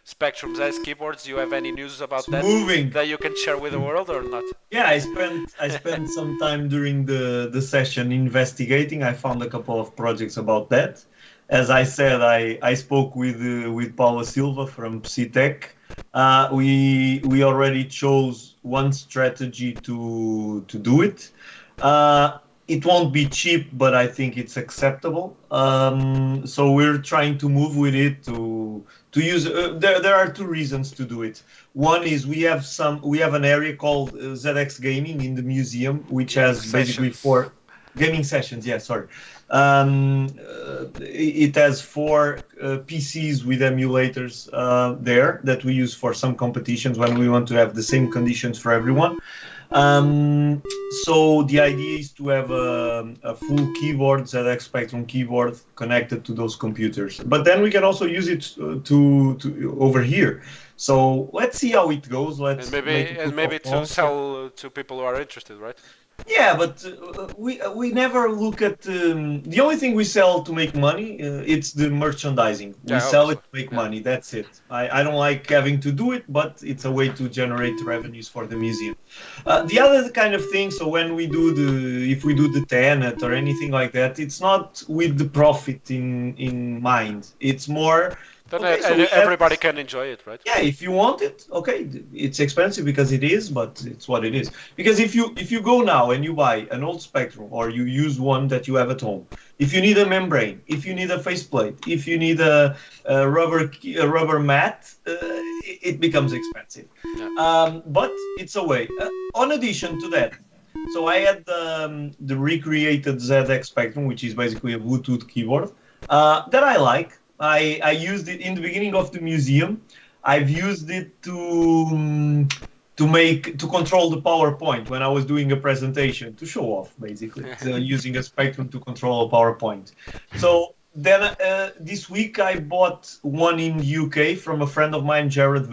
Spectrum's S keyboards. Do you have any news about that moving. that you can share with the world or not? Yeah, I spent some time during the session investigating. I found a couple of projects about that. As I said, I spoke with Paula Silva from CTEC. We already chose one strategy to do it. It won't be cheap, but I think it's acceptable. So we're trying to move with it to use. There are two reasons to do it. One is we have an area called ZX Gaming in the museum, which has basically 4 gaming sessions. Yeah, sorry. It has 4 PCs with emulators there that we use for some competitions when we want to have the same conditions for everyone. So the idea is to have a full keyboard, ZX Spectrum keyboard connected to those computers. But then we can also use it to over here. So let's see how it goes. Let's maybe to sell to people who are interested, right? Yeah, but we never look at the only thing we sell to make money. It's the merchandising. We sell it to make money. That's it. I don't like having to do it, but it's a way to generate revenues for the museum. The other kind of thing. So when we do if we do the tenet or anything like that, it's not with the profit in mind. It's more. Then everybody can enjoy it, right? Yeah, if you want it, okay, it's expensive because it is, but it's what it is. Because if you go now and you buy an old Spectrum or you use one that you have at home, if you need a membrane, if you need a faceplate, if you need a rubber mat, it becomes expensive. Yeah. But it's a way. On addition to that, so I had the recreated ZX Spectrum, which is basically a Bluetooth keyboard that I like. I used it in the beginning of the museum. I've used it to control the PowerPoint when I was doing a presentation, to show off basically, using a Spectrum to control a PowerPoint. So Then this week I bought one in UK from a friend of mine, Jared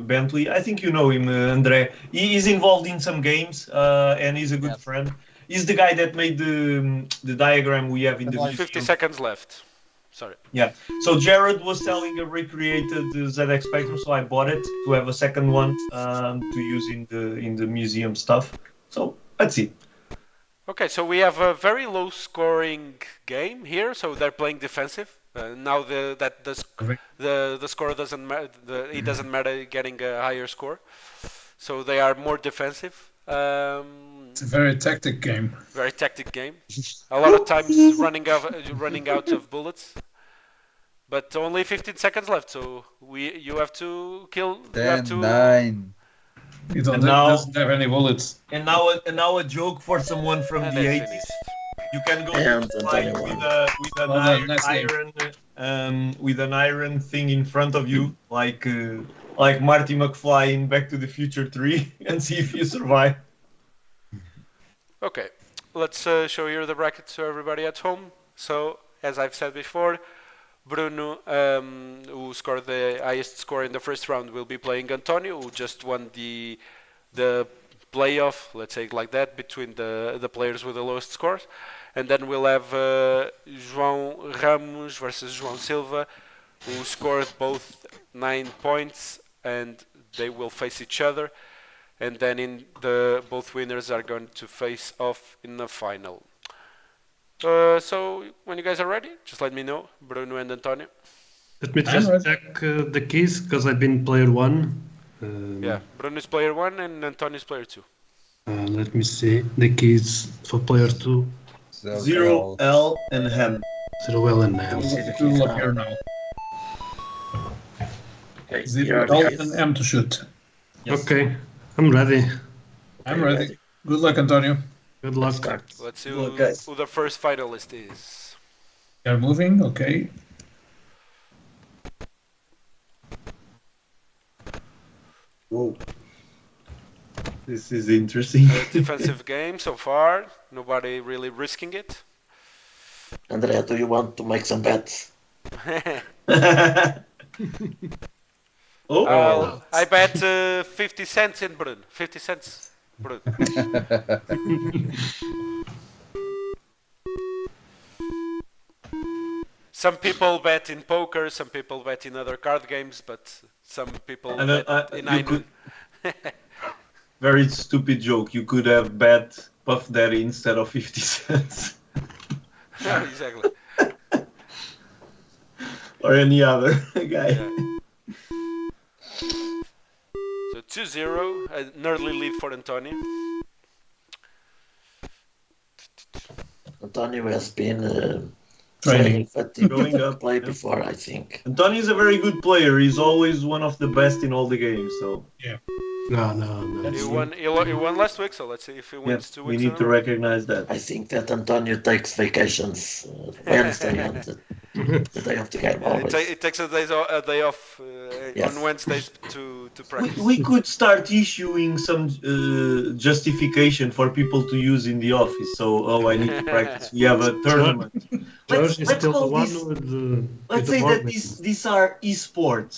Bentley. I think you know him, Andre. He is involved in some games and he's a good friend. He's the guy that made the diagram we have in the video. 50 seconds left. Sorry. Yeah. So Jared was selling a recreated ZX Spectrum, so I bought it to have a second one to use in the museum stuff. So let's see. Okay, so we have a very low scoring game here. So they're playing defensive. Now the score doesn't matter. It doesn't matter getting a higher score. So they are more defensive. It's a very tactic game. Very tactic game. A lot of times running out of bullets. But only 15 seconds left, so you have to kill. 10, 9. He doesn't have any bullets. And now a joke for someone from And the they 80s. finished. You can go And like Antonio with an iron thing in front of you, like Marty McFly in Back to the Future 3, and see if you survive. Okay, let's show you the brackets to everybody at home. So, as I've said before, Bruno, who scored the highest score in the first round, will be playing Antonio, who just won the playoff, let's say it like that, between the players with the lowest scores. And then we'll have João Ramos versus João Silva, who scored both 9 points, and they will face each other. And then both winners are going to face off in the final. So when you guys are ready, just let me know, Bruno and Antonio. Let me just check the keys because I've been player 1. Yeah, Bruno is player 1 and Antonio is player 2. Let me see the keys for player 2. 0, L, and Hem. 0, L, and Hem. It will appear now. Okay, 0, L, and M to shoot. Yes. Okay, I'm ready. I'm ready. Good luck, Antonio. Good luck. Let's see Good luck, guys. who the first finalist is. They're moving, okay. Whoa. This is interesting. Defensive game so far. Nobody really risking it. Andrea, do you want to make some bets? Oh, I bet 50 cents in Bruno. 50 cents, Bruno. Some people bet in poker, some people bet in other card games, but some people bet in Ainun. Very stupid joke. You could have bet Puff Daddy instead of 50 cents. Yeah, exactly. Or any other guy. Yeah. So 2-0, an early lead for Antonio. Antonio has been Training. but he Going didn't up, play yeah. before, I think. Antonio is a very good player. He's always one of the best in all the games. So No. He won last week, so let's see if he yeah, wins 2 we weeks. need to recognize that. I think that Antonio takes vacations Wednesday and the day of the game always. It takes a day off Yes. on Wednesdays to practice. We could start issuing some justification for people to use in the office. So, I need to practice. We have a tournament. George is let's still the call one this- with the. Let's with say the that board these are esports.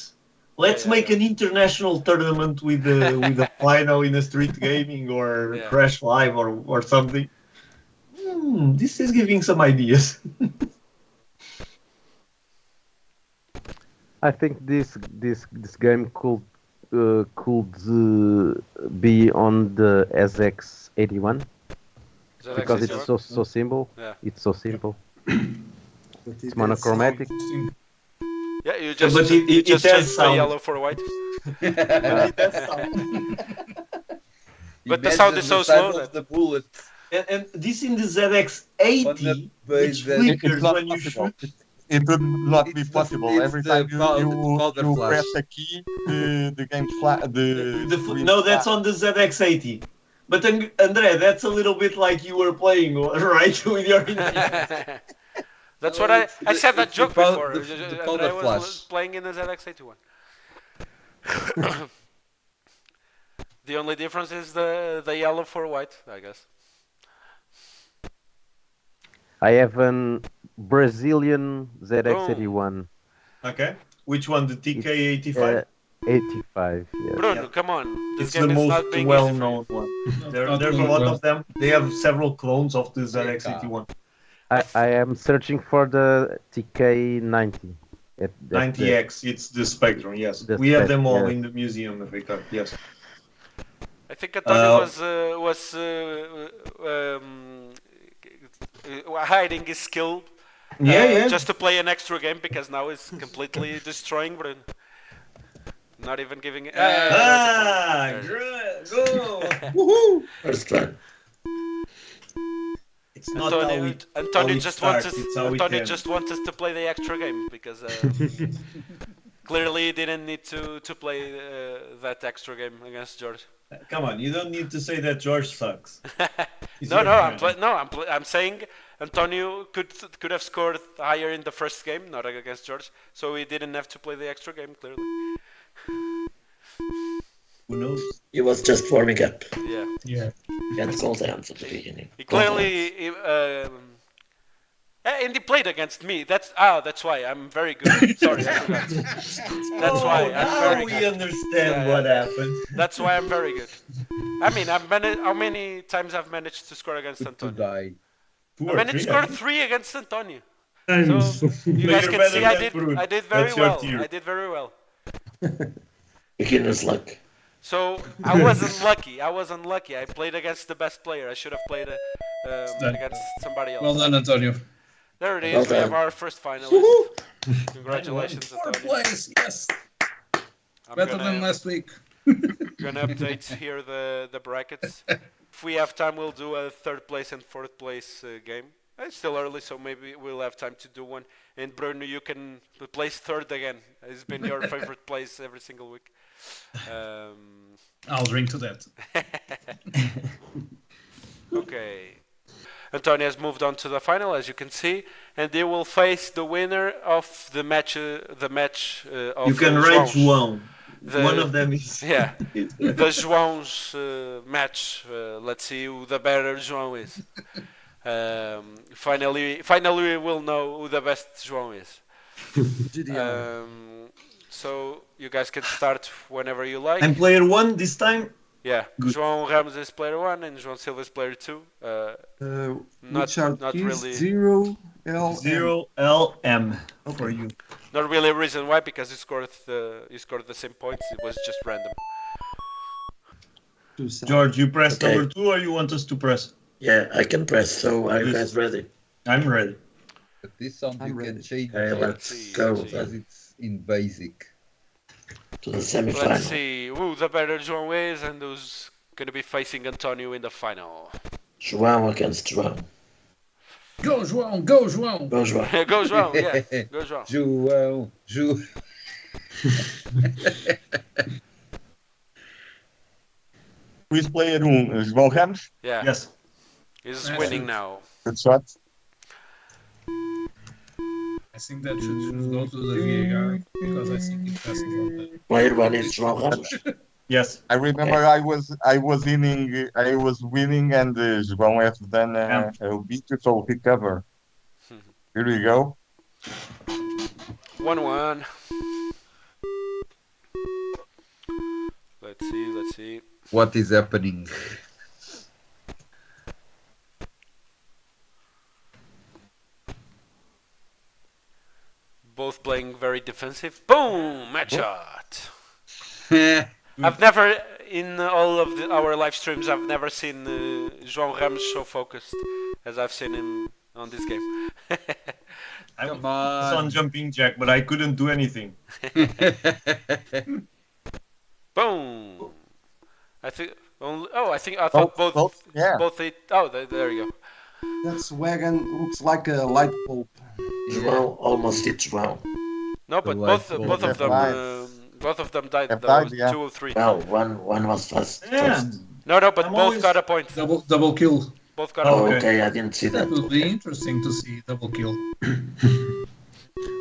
Let's Yeah, make an international tournament with a final in a street gaming or Yeah. Crash Live or something. This is giving some ideas. I think this game could be on the SX81 because it's so simple. Yeah. It's so simple. But It's monochromatic. Yeah, you just, but you it just has changed the sound. yellow for white. But it has sound. But the sound is so slow that The bullet. And this in the ZX80, which flickers when you shoot. It would not be It's the- possible. it's Every the time powder you flash. press a key, the game flat. No, that's on the ZX80. But Andre, that's a little bit like you were playing, right? With your That's No, what I said that it's joke the before. the And powder I was flash. playing in the ZX81. The only difference is the yellow for white, I guess. I have an Brazilian ZX81. Okay. Which one? The TK85? 85, yes. Bruno, Yeah. come on. This It's game the is most not being easy for you. well-known one. Not There's a going lot well. of them. They have several clones of the ZX81. I am searching for the TK90. At the 90X, it's the Spectrum, yes. the We have them all yes. in the museum, if I got, yes. I think Antonio hiding his skill Yeah. just to play an extra game because now he's completely destroying Bruno. Not even giving it. Good, go! Woohoo! First try. It's not how Antonio it just starts, wants us. it's how it Antonio ends. just wants us to play the extra game because clearly he didn't need to play that extra game against George. Come on, you don't need to say that George sucks. He's No, your no, friend. I'm saying Antonio could have scored higher in the first game, not against George, so he didn't have to play the extra game. Clearly, Who knows? He was just warming up. yeah. Yeah. And cold hands at the beginning. He clearly and he played against me. That's why I'm very good. Sorry, I forgot. That's why I'm now very we good. understand Yeah, what yeah. happened. That's why I'm very good. I mean, how many times I've managed to score against To Antonio? die. Two I or managed to three, score I think. 3 against Antonio. Times. So you guys you're can better see than I Bruno. did very That's your well. tier. I did very well. Beginner's luck. So I wasn't lucky. I played against the best player. I should have played done. against somebody else. Well done, Antonio. There it is. Well We have done. our first finalist. Congratulations, Fourth Antonio. place, yes. I'm Better than last week. gonna update here the brackets. If we have time, we'll do a third place and fourth place game. It's still early, so maybe we'll have time to do one. And Bruno, you can place third again. It's been your favorite place every single week. I'll drink to that. Okay. Antonio has moved on to the final, as you can see, and they will face the winner of the match. Of You can write João's. João. One of them is... Yeah, the João's match. Let's see who the better João is. Finally, we will know who the best João is. So you guys can start whenever you like. I'm player one this time. Yeah, Good. João Ramos is player 1 and João Silva is player 2. Not really. 0LM for you. Not really a reason why, because you scored the same points. It was just random. George, you press Okay. number 2 or you want us to press? Yeah, I can press. So are you guys ready? I'm ready. But this song I'm you can ready. change Okay, it let's go because then it's in basic. to the Let's semi-final. see who the better João is and who's going to be facing Antonio in the final. João against João. Go, João! Go, João! Go, João. Go João, yeah. Go João. João. Who is player 1? João Ramos? Yeah, Yes. he's Yes. winning now. Good shot. I think that should go to the VAR because I think it passes on that. Player 1 is João Ramos. Yes. I remember I was winning, and João has done a beautiful recover. Here we go. 1-1. Let's see. What is happening? Both playing very defensive. Boom! Match shot. Yeah. I've never, in all of our live streams, I've never seen João Ramos so focused as I've seen him on this game. I Come was on on. jumping jack, but I couldn't do anything. Boom! I think. I thought both. Yeah. Both hit. Oh, there you go. That's wagon looks like a light bulb. João almost hit João. No, but light both bulb. of them. Died. Both of them died. Have That died, was yeah. 2 or 3. Well, one was first. Yeah. No, but I'm both always- got a point. Double kill. Both got a Oh, point. Okay, I didn't see That that. would be interesting to see double kill.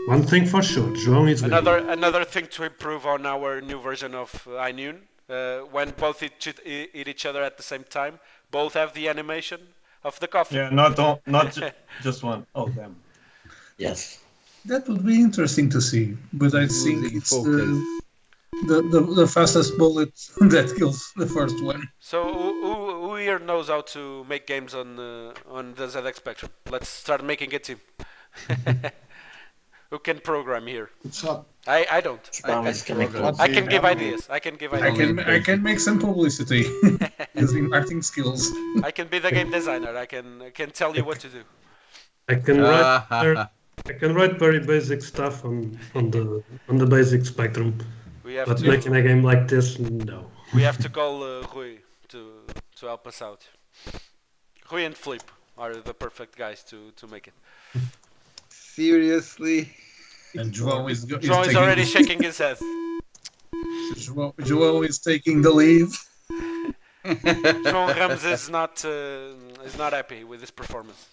One thing for sure, João is winning. Another thing to improve on our new version of iNoon, when both hit each other at the same time, both have the animation of the coffee. Yeah, not just one. Oh, damn. Yes. That would be interesting to see, but I think Losing it's focus. the fastest bullet that kills the first one. So who here knows how to make games on the ZX Spectrum? Let's start making a team. Who can program here? It's not. I don't. Spawn is coming close. I can give ideas. I can give ideas. I can make some publicity using acting skills. I can be the game designer. I can tell you what to do. I can write very basic stuff on the basic Spectrum. We have But to making a game like this, no. we have to call Rui to help us out. Rui and Flip are the perfect guys to make it. Seriously? And João is João is already shaking his head. João is taking the lead. João Ramos is not happy with his performance.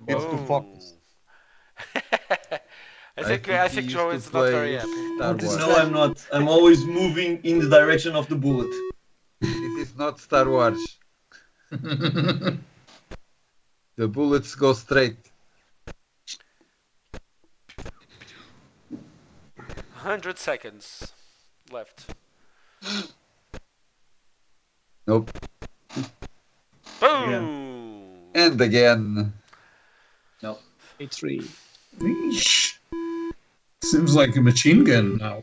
It's too focused. I think João is not very happy. Star Wars. No, I'm not. I'm always moving in the direction of the bullet. It is not Star Wars. The bullets go straight. 100 seconds left. Nope. Boom! And again. No. 8-3. Eesh. Seems like a machine gun now.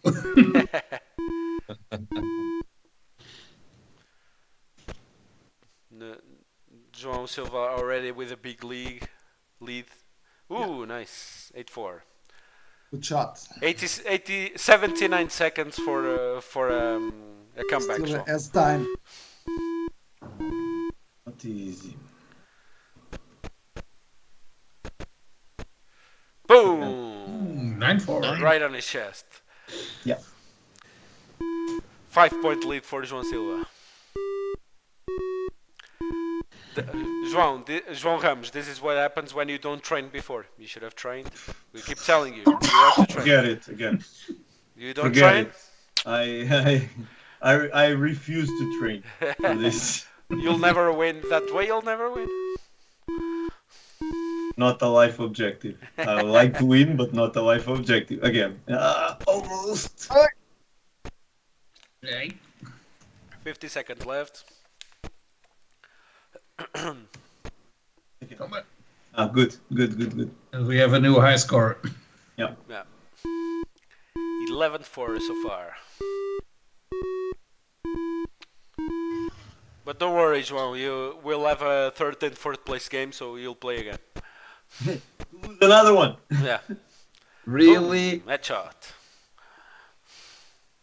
João Silva already with a big lead. Ooh, nice. 8-4. Good shot. 79 seconds for a comeback. Still João. has time. Not easy. Boom! 9-4. Right on his chest. Yeah. 5-point lead for João Silva. João Ramos, this is what happens when you don't train before. You should have trained. We keep telling you. You have to train. Forget it again. You don't Forget train? it. I refuse to train for this. You'll never win. That way you'll never win. Not a life objective. I would like to win, but not a life objective. Again. Almost. 50 seconds left. Good. And we have a new high score. Yeah. 11-4 so far. But don't worry, João. You will have a third and fourth place game, so you'll play again. Another one. Yeah. Really? Boom, headshot.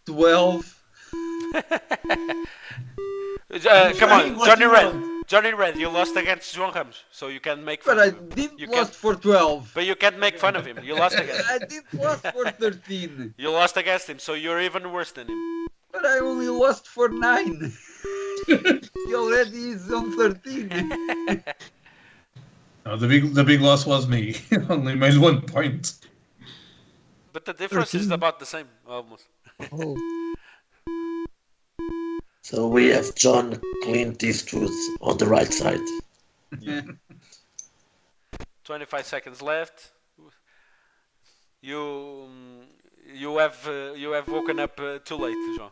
12? Come on, Johnny Red. Johnny Red, you lost against João Ramos, so you can make fun But I of him. did lost for 12. But you can't make fun of him. You lost against him. I did lost for 13. You lost against him, so you're even worse than him. But I only lost for 9. He already is on 13. No, the big loss was me. Only made 1 point. But the difference is about the same, almost. Oh, So we have John Clint Eastwood on the right side. 25 seconds left. You have woken up too late, João.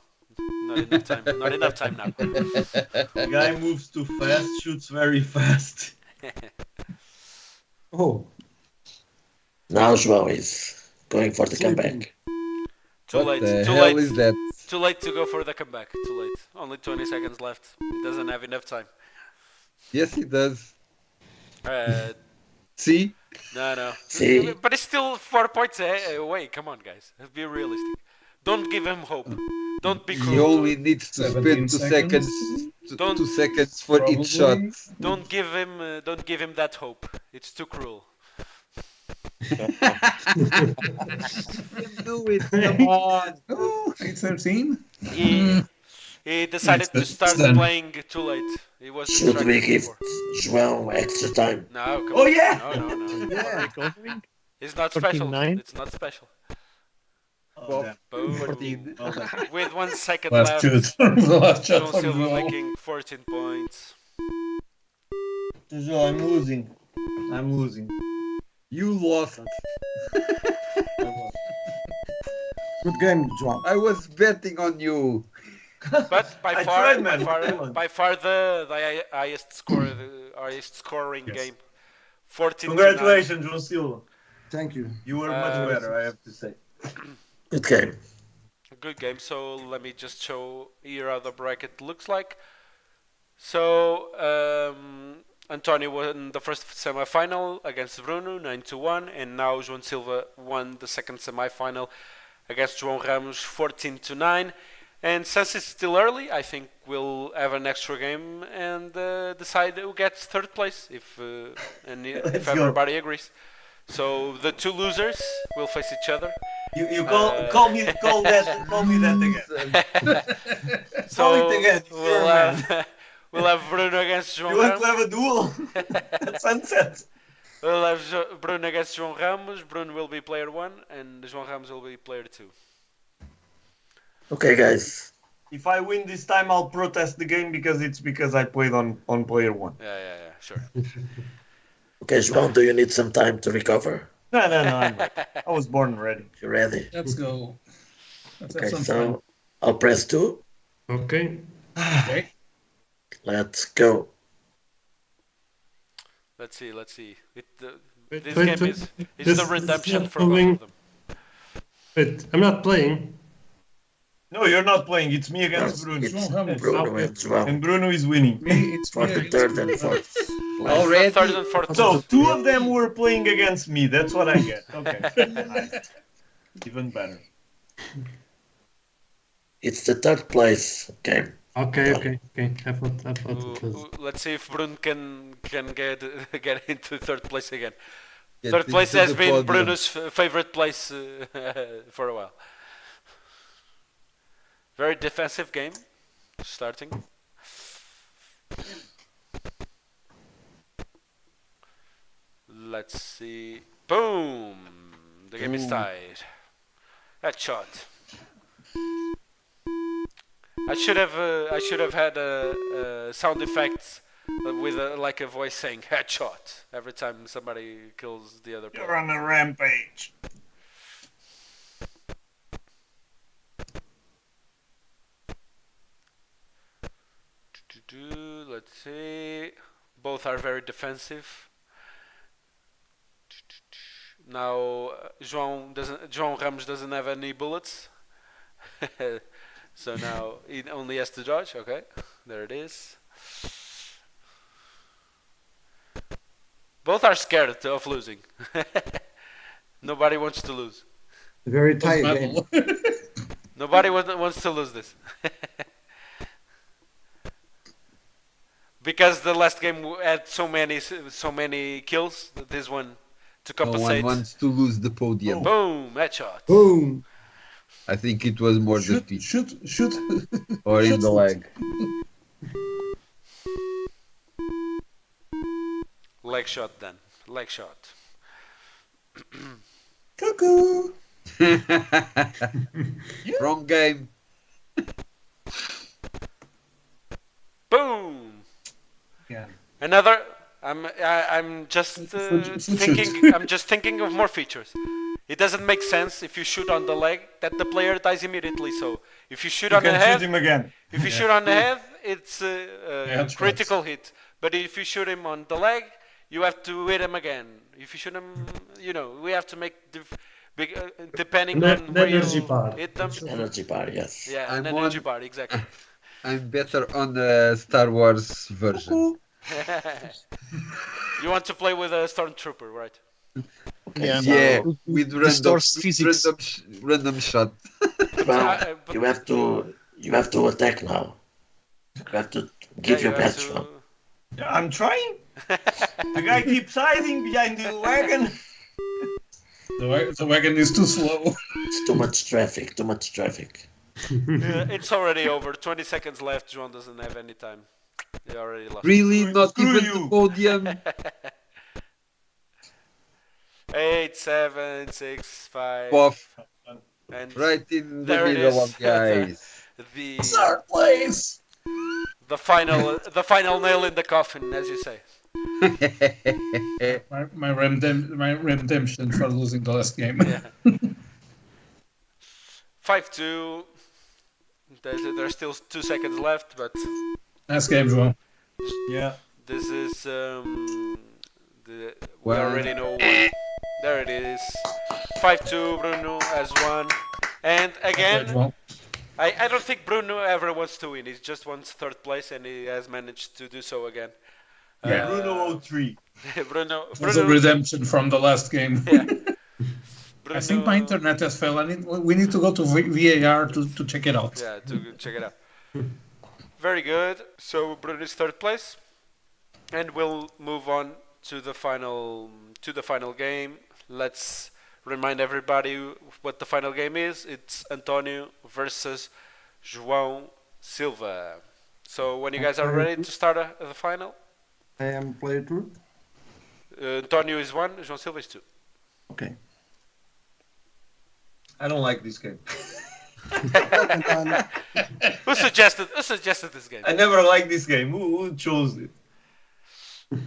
Not enough time. Not enough time now. The guy moves too fast, shoots very fast. Oh, Now João is going for the comeback. Too What late. the Too hell late. is that? Too late to go for the comeback. Too late. Only 20 seconds left. He doesn't have enough time. Yes, he does. No. See? See? But it's still 4 points away. Come on, guys. Be realistic. Don't give him hope. Don't be He cruel. only needs to spend 2 seconds. Don't- 2 seconds for Probably. each shot. Don't give him that hope. It's too cruel. You can do it. Come on. Oh, 8-13. He decided to start done. playing too late. He was Should we distracted give before. João extra time? No, come Oh, on. yeah! No. yeah. recovering. It's not special. 14-9. It's not special. Oh, damn. Boom. 14. Well done. With 1 second Last left, shoot. The last shot João from Silva João. making 14 points. João, I'm losing. I'm losing. You lost. Good game, João. I was betting on you. But by I far, tried, man. Come on. by far the highest score, the highest scoring Yes. game. 14 Congratulations, João Silva. Thank you. You were much better, I have to say. Good game. Good game. So let me just show here how the bracket looks like. So Antonio won the first semi-final against Bruno, 9-1, and now João Silva won the second semi-final against João Ramos, 14-9. And since it's still early, I think we'll have an extra game and decide who gets third place if Let's go. everybody agrees. So the two losers will face each other. You call me that again. So Call it again. we'll have Bruno against João You want Ramos. to have a duel at sunset? We'll have Bruno against João Ramos. Bruno will be player 1 and João Ramos will be player 2. Okay, guys. If I win this time, I'll protest the game because I played on player 1. Yeah, sure. Okay, João, do you need some time to recover? No, I'm ready. I was born ready. You ready? Let's go. Let's have Okay, some so fun. I'll press 2. Okay. Okay. Let's go. Let's see. Wait, This wait, game wait. is This the is redemption not for both going- of them. Wait, I'm not playing. No, you're not playing. It's me against Bruno. João Ramos. Bruno and João. And Bruno is winning. It's For me the against third Bruno. and fourth. Already? Third and fourth. So, two of them were playing against me. That's what I get. Okay. Nice. Even better. It's the third place game. Okay. I thought it was. Let's see if Bruno can get into third place again. Get Third place into has the been podium. Bruno's favorite place for a while. Very defensive game starting. Let's see. Boom! The game is tied. Headshot. I should have had a sound effect with like a voice saying headshot every time somebody kills the other player. You're on a rampage. Let's see. Both are very defensive. Now João Ramos doesn't have any bullets. So now he only has to dodge. Okay, there it is. Both are scared of losing. Nobody wants to lose. Very tight game. Nobody wants to lose this. Because the last game had so many kills, this one to No one compensate. wants to lose the podium. Boom, headshot. Boom. I think it was more the feet Shoot. or in the leg. Leg shot then. Leg shot. Cuckoo. Wrong game. Boom. Yeah. Another. I'm just thinking. I'm just thinking of more features. It doesn't make sense if you shoot on the leg that the player dies immediately. So if you shoot You on the can head, shoot him again. if you shoot on the head, it's Yeah, a that's critical hit. But if you shoot him on the leg, you have to hit him again. If you shoot him, we have to make depending An on where energy you bar. hit them. Energy bar, yes. Yeah, an I'm energy on- bar, exactly. I'm better on the Star Wars version. You want to play with a stormtrooper, right? Yeah, Yeah, no. with Restores physics. random shot. Well, you have to attack now. You have to give your best, João. Yeah, I'm trying. The guy keeps hiding behind the wagon. The wagon is too slow. It's too much traffic. It's already over. 20 seconds left. João doesn't have any time. He already lost. Really, not Screw even you. the podium. 8, 7, 6, 5. Off, And right in the There it middle is. of the eyes. Third place. the final nail in the coffin, as you say. My redemption for losing the last game. Yeah. 5-2. There's still 2 seconds left, but Last game, João. Yeah. this is we Well- already know one. There it is. 5-2. Bruno has won, and again, João. I don't think Bruno ever wants to win. He just wants third place, and he has managed to do so again. Yeah. Bruno 03. Bruno. It was a redemption from the last game. Yeah. I think my internet has failed. We need to go to VAR to check it out. Yeah, to check it out. Very good. So Bruno is third place, and we'll move on to the final game. Let's remind everybody what the final game is. It's Antonio versus João Silva. So when you guys are ready to start the final, I am player 2. Antonio is 1, João Silva is 2. Okay. I don't like this game. Who suggested this game? I never liked this game. Who chose it?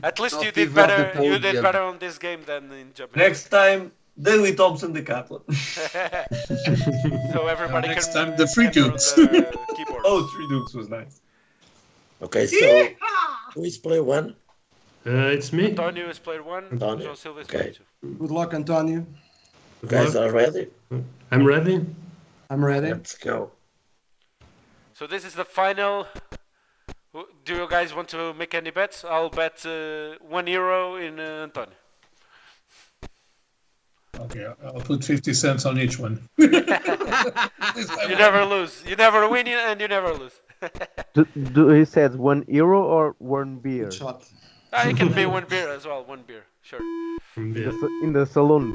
At least Not you did give up the better. You did podium. better on this game than in Japan. Next time, Daily Thompson the Kaplan. So everybody Next can time, the Free can Dukes. run the keyboard. Oh, Three Dukes was nice. Okay, so who is player 1? It's me. Antonio is player 1. Antonio, João Silva is okay. player 2. Good luck, Antonio. You guys are ready? I'm ready. I'm ready. Let's go. So this is the final. Do you guys want to make any bets? I'll bet €1 in Antonio. Okay, I'll put 50 cents on each one. You never lose. You never win and you never lose. He says €1 or one beer Shot. It can be 1 beer as well. 1 beer, sure. in the saloon.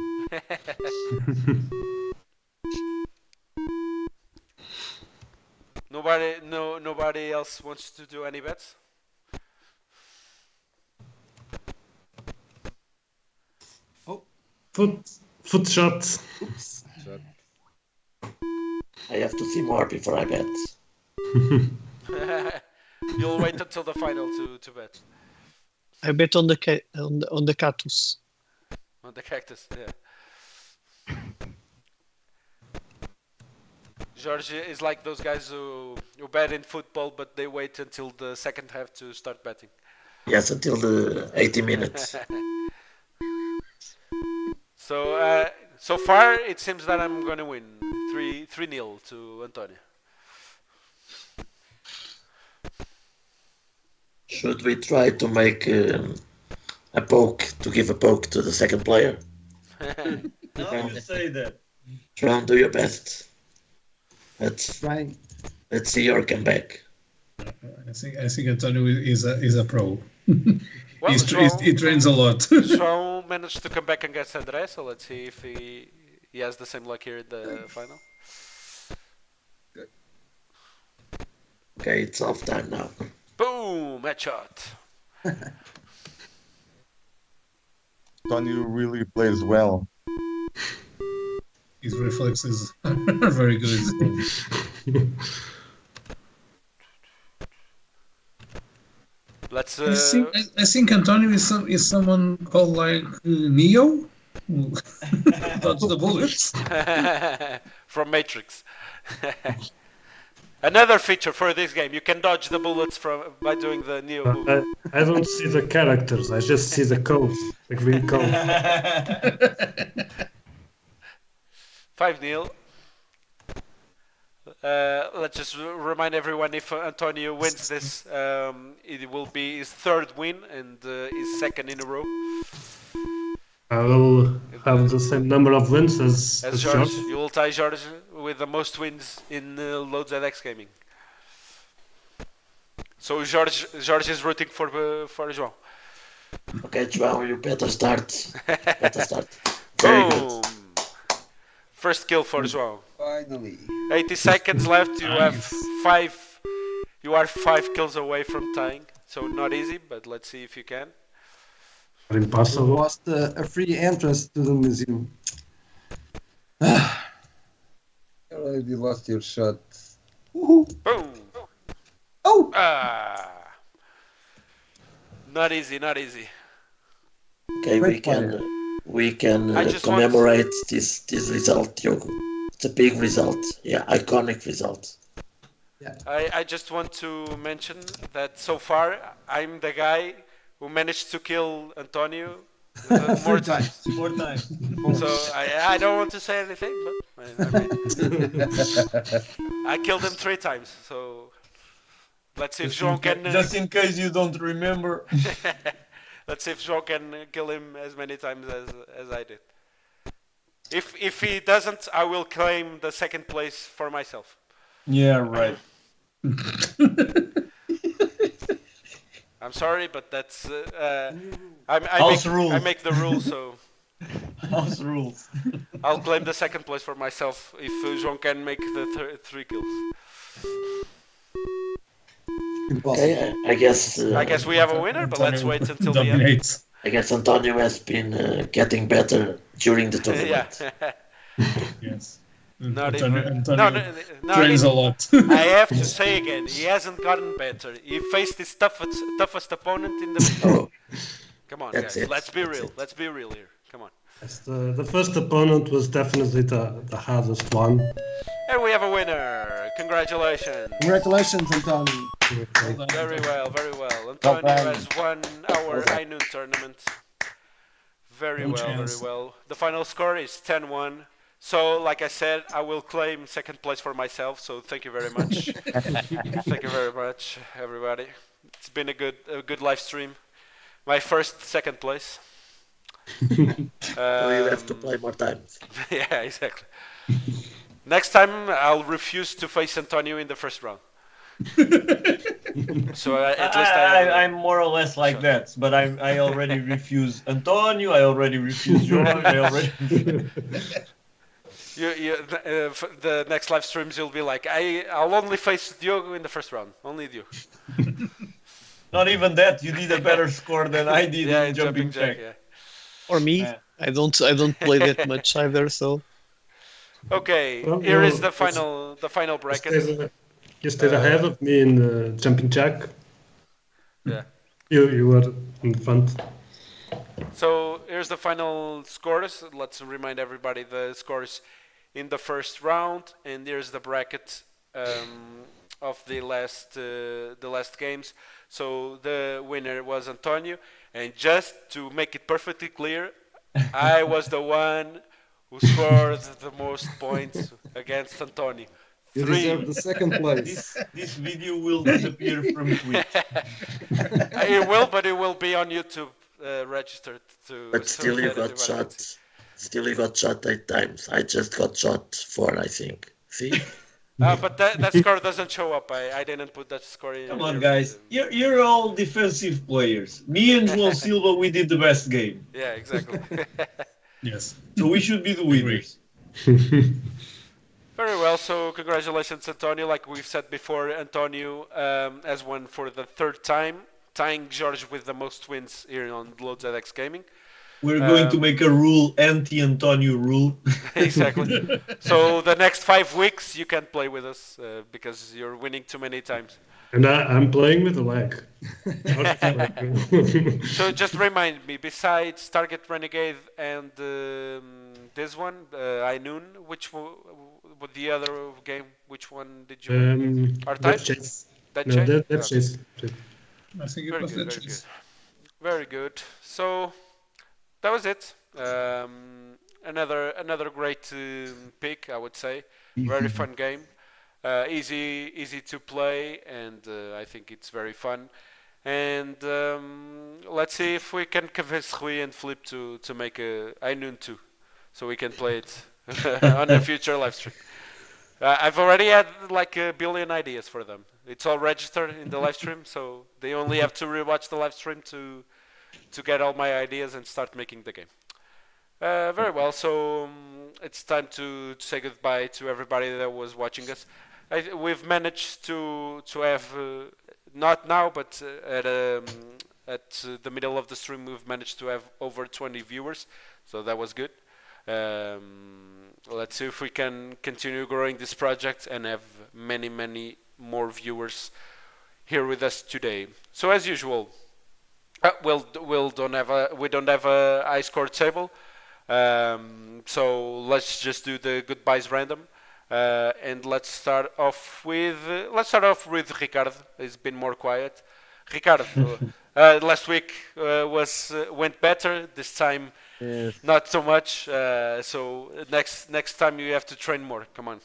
Nobody else wants to do any bets. Foot shot. I have to see more before I bet. You'll wait until the final to bet I bet on the on the cactus. on the cactus. Yeah. George is like those guys who bet in football, but they wait until the second half to start betting. Yes, until the 80 minutes. So so far it seems that I'm going to win 3-0 to Antonio. Should we try to make a poke, to give a poke to the second player? Now you say that. Try and do your best. Let's Trying. see your comeback. I think Antonio is a pro. Well, He trains a lot. João managed to come back against André, so let's see if he has the same luck here in the final. Okay, it's off time now. Boom! Headshot. Tony really plays well. His reflexes are very good. Let's. I think Antonio is someone called like Neo. Who dodge the bullets. From Matrix. Another feature for this game: you can dodge the bullets by doing the Neo move. I don't see the characters. I just see the code, the green code. 5-0. Let's just remind everyone, if Antonio wins this, it will be his third win and his second in a row. I will have the same number of wins as George. George. You will tie George with the most wins in Load ZX Gaming. So George is rooting for João. Okay, João, you better start. Very good. Boom! First kill for João. Finally. 80 seconds left. You have 5. You are 5 kills away from tying. So not easy, but let's see if you can. We Impossible. lost a free entrance to the museum. You already lost your shot. Woohoo. Boom! Oh! Not easy, not easy. Okay, Great we can I just want- commemorate this result, Diogo. It's a big result. Yeah, iconic result. I just want to mention that so far I'm the guy who managed to kill Antonio more times. 4 times. So I don't want to say anything, but I killed him 3 times. So let's see if João can. Just in case you don't remember. Let's see if João can kill him as many times as I did. If he doesn't, I will claim the second place for myself. Yeah, right. I'm sorry, but that's Rules. I make the rules, so House rules. I'll claim the second place for myself if João can make the 3 kills. Okay, I guess. I guess we have a winner, but let's wait until the end. Dominates. I guess Antonio has been getting better during the tournament. Yeah. Yes. Not Antonio, even. Antonio No, trains a lot. I have to say again, he hasn't gotten better. He faced his toughest opponent in the. Oh, Come on, That's guys. it. Let's be That's real. it. Let's be real here. Come on. Yes, the first opponent was definitely the hardest one. And we have a winner. Congratulations. Congratulations, Antonio. Very well, very well. Well Antonio done. has won our Well done. high noon tournament. Very No well, chance. very well. The final score is 10-1. So, like I said, I will claim second place for myself. So, thank you very much. Thank you very much, everybody. It's been a good live stream. My first second place. so you have to play more times. Yeah, exactly. Next time, I'll refuse to face Antonio in the first round. So at least I'm more or less like that, but I already refuse Antonio. I already refuse João. I already. The next live streams you'll be like, I'll only face Diogo in the first round. Only Diogo. Not even that. You did a better score than I did Yeah, in jumping jack. yeah. Or me, Yeah. I don't play that much either. So Okay, Well, here well, is the final bracket. You stayed ahead of me in jumping jack. Yeah. You were in front. So here's the final scores. Let's remind everybody the scores in the first round, and here's the bracket of the last games. So the winner was Antonio, and just to make it perfectly clear, I was the one who scored the most points against Antonio. You 3. deserve the second place. This video will disappear from Twitch. It will, but it will be on YouTube registered to. But still, you that got everybody can shot. see. Still, you got shot 8 times. I just got shot 4, I think. See? But that score doesn't show up. I didn't put that score in. Come on, here. guys. You're all defensive players. Me and João Silva, we did the best game. Yeah, exactly. Yes. So we should be the winners. Very well. So congratulations, Antonio. Like we've said before, Antonio has won for the 3rd time, tying George with the most wins here on Load ZX Gaming. We're going to make a rule, anti-Antonio rule. Exactly. So the next 5 weeks you can't play with us because you're winning too many times. And I'm playing with a leg. So just remind me, besides Target Renegade and this one, I Noon, which the other game, which one did you win? Death Chase. That No, Chase? Death Chase. I think it Very was good, that very chase. good. Very good. So that was it. Another great pick, I would say. Very fun game. Easy to play, and I think it's very fun. And let's see if we can convince Rui and Flip to make a iNoon 2, so we can play it on a future live stream. I've already had like a billion ideas for them. It's all registered in the live stream, so they only have to rewatch the live stream to get all my ideas and start making the game. Very well, so it's time to say goodbye to everybody that was watching us. We've managed to have, not now, but at the middle of the stream, we've managed to have over 20 viewers, so that was good. Let's see if we can continue growing this project and have many more viewers here with us today. So as usual, We don't have a high score table, so let's just do the goodbyes random, and let's start off with Ricardo. He's been more quiet. Ricardo, last week went better. This time, Yes, not so much. So next time you have to train more. Come on.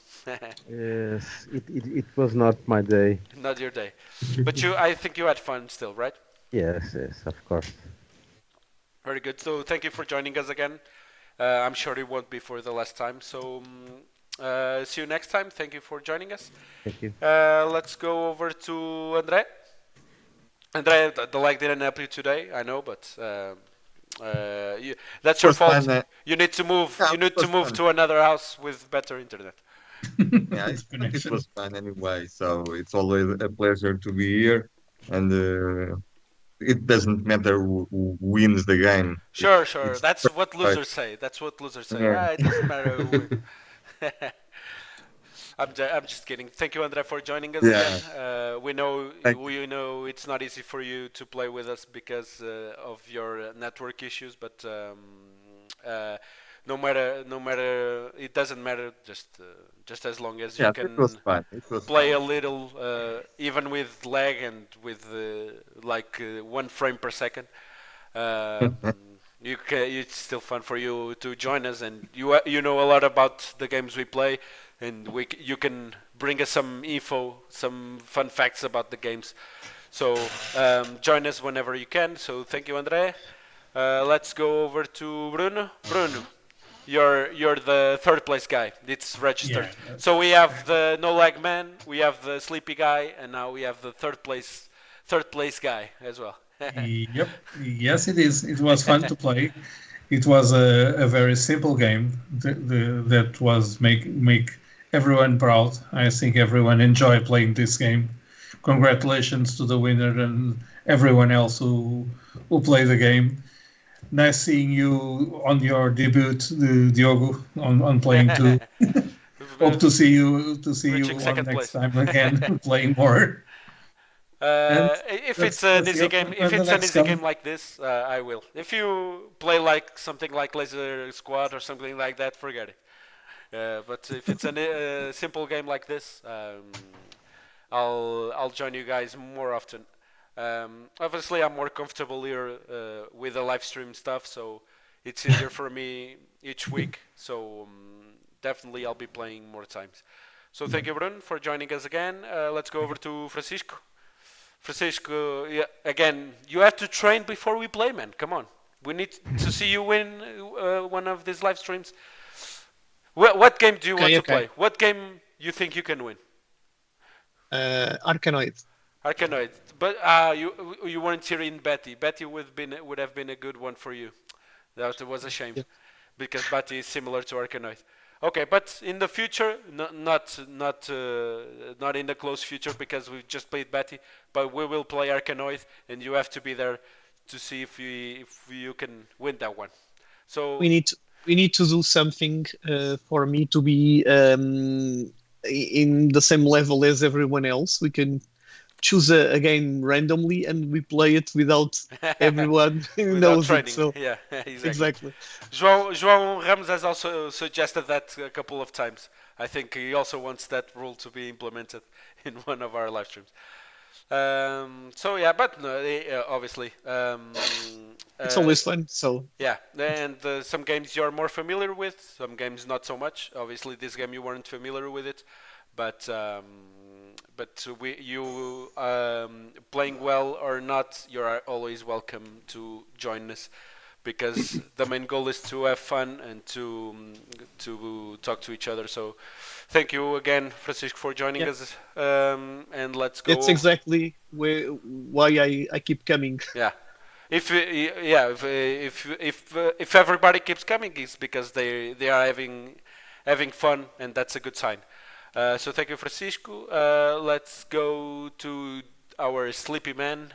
yes. It was not my day. Not your day, but I think you had fun still, right? Yes, yes, of course. Very good. So thank you for joining us again. I'm sure it won't be for the last time. So see you next time. Thank you for joining us. Thank you. Let's go over to Andre. Andre, the lag didn't help you today, I know, but that's your Was fault. fun, You need to move. yeah, You need it was to move fun. to another house with better internet. Yeah, I think it was fun anyway. So it's always a pleasure to be here, and it doesn't matter who wins the game. Sure, sure. It's That's what right. losers say. That's what losers say. Yeah. It doesn't matter who wins. I'm just kidding. Thank you, Andre, for joining us Yeah. again. We know it's not easy for you to play with us because of your network issues, but no matter, it doesn't matter. Just as long as you Yeah, can it was fun. It was play fun. a little, even with lag and with 1 frame per second. Um, it's still fun for you to join us, and you know a lot about the games we play, and you can bring us some info, some fun facts about the games. So join us whenever you can. So thank you, Andre. Let's go over to Bruno. Bruno, you're the third place guy. It's registered. Yeah. So we have the no lag man, we have the sleepy guy, and now we have the third place guy as well. Yep. Yes, it is. It was fun to play. It was a very simple game that was make everyone proud. I think everyone enjoyed playing this game. Congratulations to the winner and everyone else who played the game. Nice seeing you on your debut, Diogo, on playing too. Hope to see you Reaching on second next place. time again playing more. And If let's- it's an let's easy go game, for if the it's an next easy one. game like this, I will. If you play like something like Laser Squad or something like that, forget it. But if it's a simple game like this, I'll join you guys more often. Obviously, I'm more comfortable here with the live stream stuff, so it's easier for me each week. So definitely, I'll be playing more times. So thank you, Bruno, for joining us again. Let's go over to Francisco. Francisco, yeah, again, you have to train before we play, man. Come on. We need to see you win one of these live streams. What game do you want to play? What game you think you can win? Arkanoid. Arkanoid. But you weren't here in Betty. Betty would have been a good one for you. That was a shame. Yeah. Because Betty is similar to Arkanoid. Okay, but in the future, not in the close future because we just played Betty, but we will play Arkanoid, and you have to be there to see if you can win that one. So We need to do something for me to be in the same level as everyone else. We can choose a game randomly and we play it without everyone who without knows training. it. So Yeah, exactly. exactly. João Ramos has also suggested that a couple of times. I think he also wants that rule to be implemented in one of our live streams. So yeah, but no, obviously. It's always fun. So Yeah, and some games you're more familiar with, some games not so much. Obviously, this game you weren't familiar with it, but you playing well or not, you are always welcome to join us, because the main goal is to have fun and to talk to each other. So, thank you again, Francisco, for joining us, and let's go. that's exactly why I keep coming. Yeah. If everybody keeps coming, it's because they are having fun, and that's a good sign. So thank you, Francisco. Let's go to our sleepy man,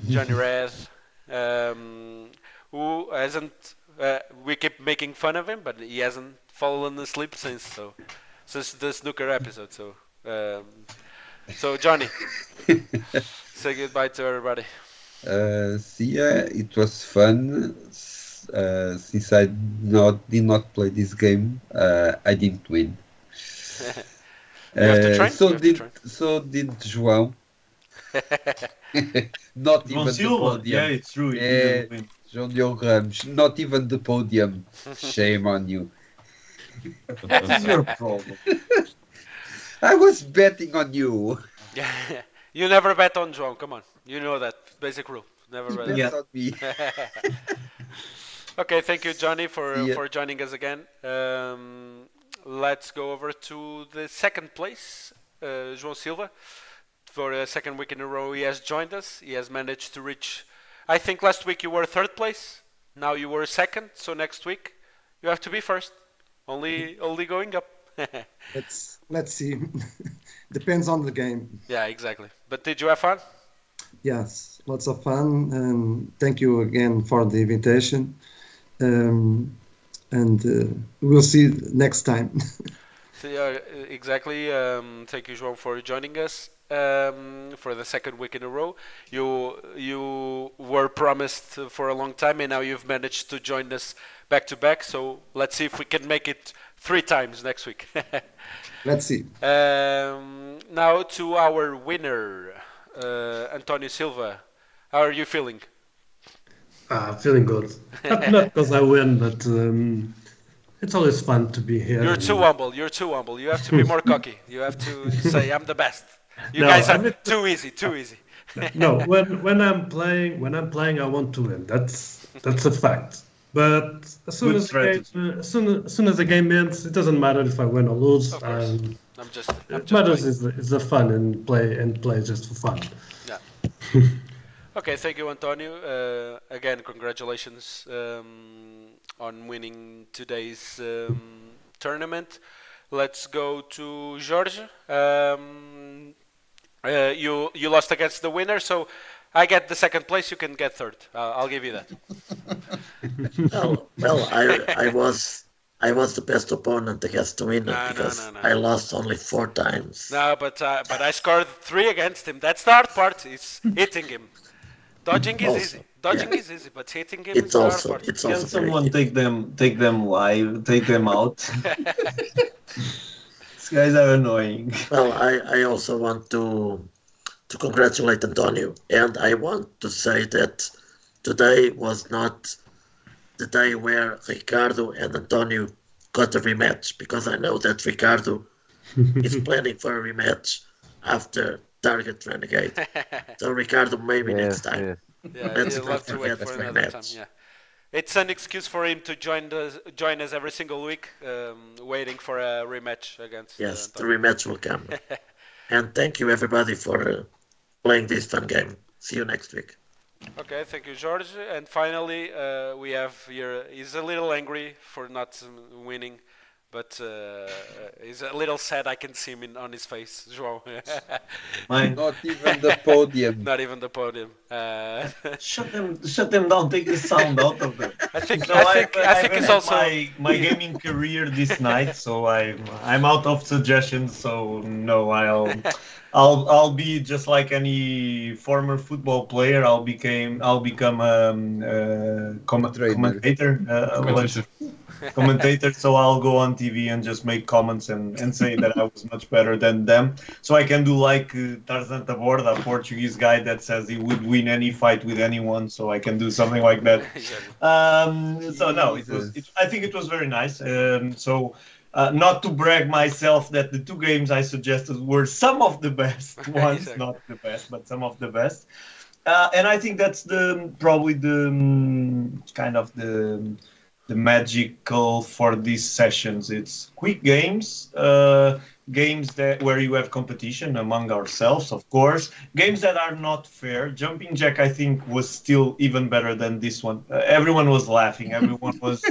Johnny Red, who hasn't. We keep making fun of him, but he hasn't fallen asleep since the snooker episode. So Johnny, say goodbye to everybody. It was fun. Since I did not play this game, I didn't win. You have to train. You have to train. So did João. Not João even the Silva, yeah, podium. it's true. He Yeah, didn't win. João Diogo Ramos. Not even the podium. Shame on you. What is your problem? I was betting on you. You never bet on João. Come on, you know that basic rule. Never bet. Bet on me. Okay, thank you, Johnny, See ya. for joining us again. Let's go over to the second place, João Silva. For a second week in a row, he has joined us. He has managed to reach. I think last week you were third place. Now you were second. So next week you have to be first. Only going up. Let's see. Depends on the game. Yeah, exactly. But did you have fun? Yes, lots of fun, and thank you again for the invitation. And we'll see next time. So, yeah, exactly. Thank you, João, for joining us for the second week in a row. You were promised for a long time, and now you've managed to join us back to back. So let's see if we can make it 3 times next week. Let's see. Now to our winner, Antonio Silva. How are you feeling? Feeling good. Not because I win, but it's always fun to be here. You're too humble. You're too humble. You have to be more cocky. You have to say, "I'm the best." You No, guys I are mean- too easy. Too easy. No, when I'm playing, I want to win. That's a fact. But as soon Good as as soon as the game ends, it doesn't matter if I win or lose. Of course. I'm just It matters playing. is the fun and play just for fun. Yeah. Okay, thank you, Antonio. Again, congratulations on winning today's tournament. Let's go to George. You lost against the winner, so I get the second place. You can get third. I'll give you that. I was the best opponent against the winner because I lost only 4 times. No, but I scored 3 against him. That's the hard part. Is hitting him. Dodging is easy. Dodging is easy, but hitting him is the hard part. Can someone take them live, take them out? These guys are annoying. Well, I also want to congratulate Antonio, and I want to say that today was not the day where Ricardo and Antonio got a rematch, because I know that Ricardo is planning for a rematch after Target Renegade. So Ricardo, maybe next time. Yeah, Let's he'll not have to wait forget for the another time. rematch. Yeah, it's an excuse for him to join us every single week, waiting for a rematch against. Yes, the Antonio. rematch will come. And thank you everybody for playing this fun game. See you next week. Okay, thank you, George. And finally, we have here. He's a little angry for not winning, but he's a little sad. I can see him on his face, João. Not even the podium. Not even the podium. Shut them down. Take the sound out of them. I think. No, I think it's ended also. my gaming career this night, so I'm out of suggestions. So no, I'll be just like any former football player. I'll become commentator. Commentator. So I'll go on TV and just make comments and say that I was much better than them. So I can do like Tarzan Taborda, a Portuguese guy that says he would win any fight with anyone. So I can do something like that. So no, I think it was very nice. Not to brag myself that the 2 games I suggested were some of the best ones, Exactly. not the best, but some of the best. And I think that's probably the kind of the magical for these sessions. It's quick games, games where you have competition among ourselves, of course. Games that are not fair. Jumping Jack, I think, was still even better than this one. Everyone was laughing. Everyone was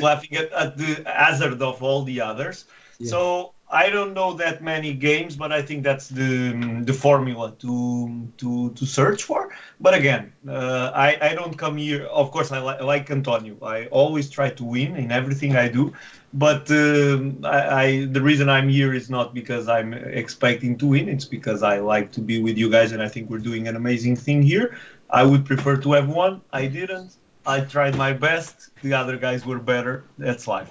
laughing at the hazard of all the others. Yeah. So I don't know that many games, but I think that's the formula to search for. But again, I don't come here. Of course, I like Antonio. I always try to win in everything I do. But the reason I'm here is not because I'm expecting to win. It's because I like to be with you guys, and I think we're doing an amazing thing here. I would prefer to have one. I didn't. I tried my best. The other guys were better. That's life.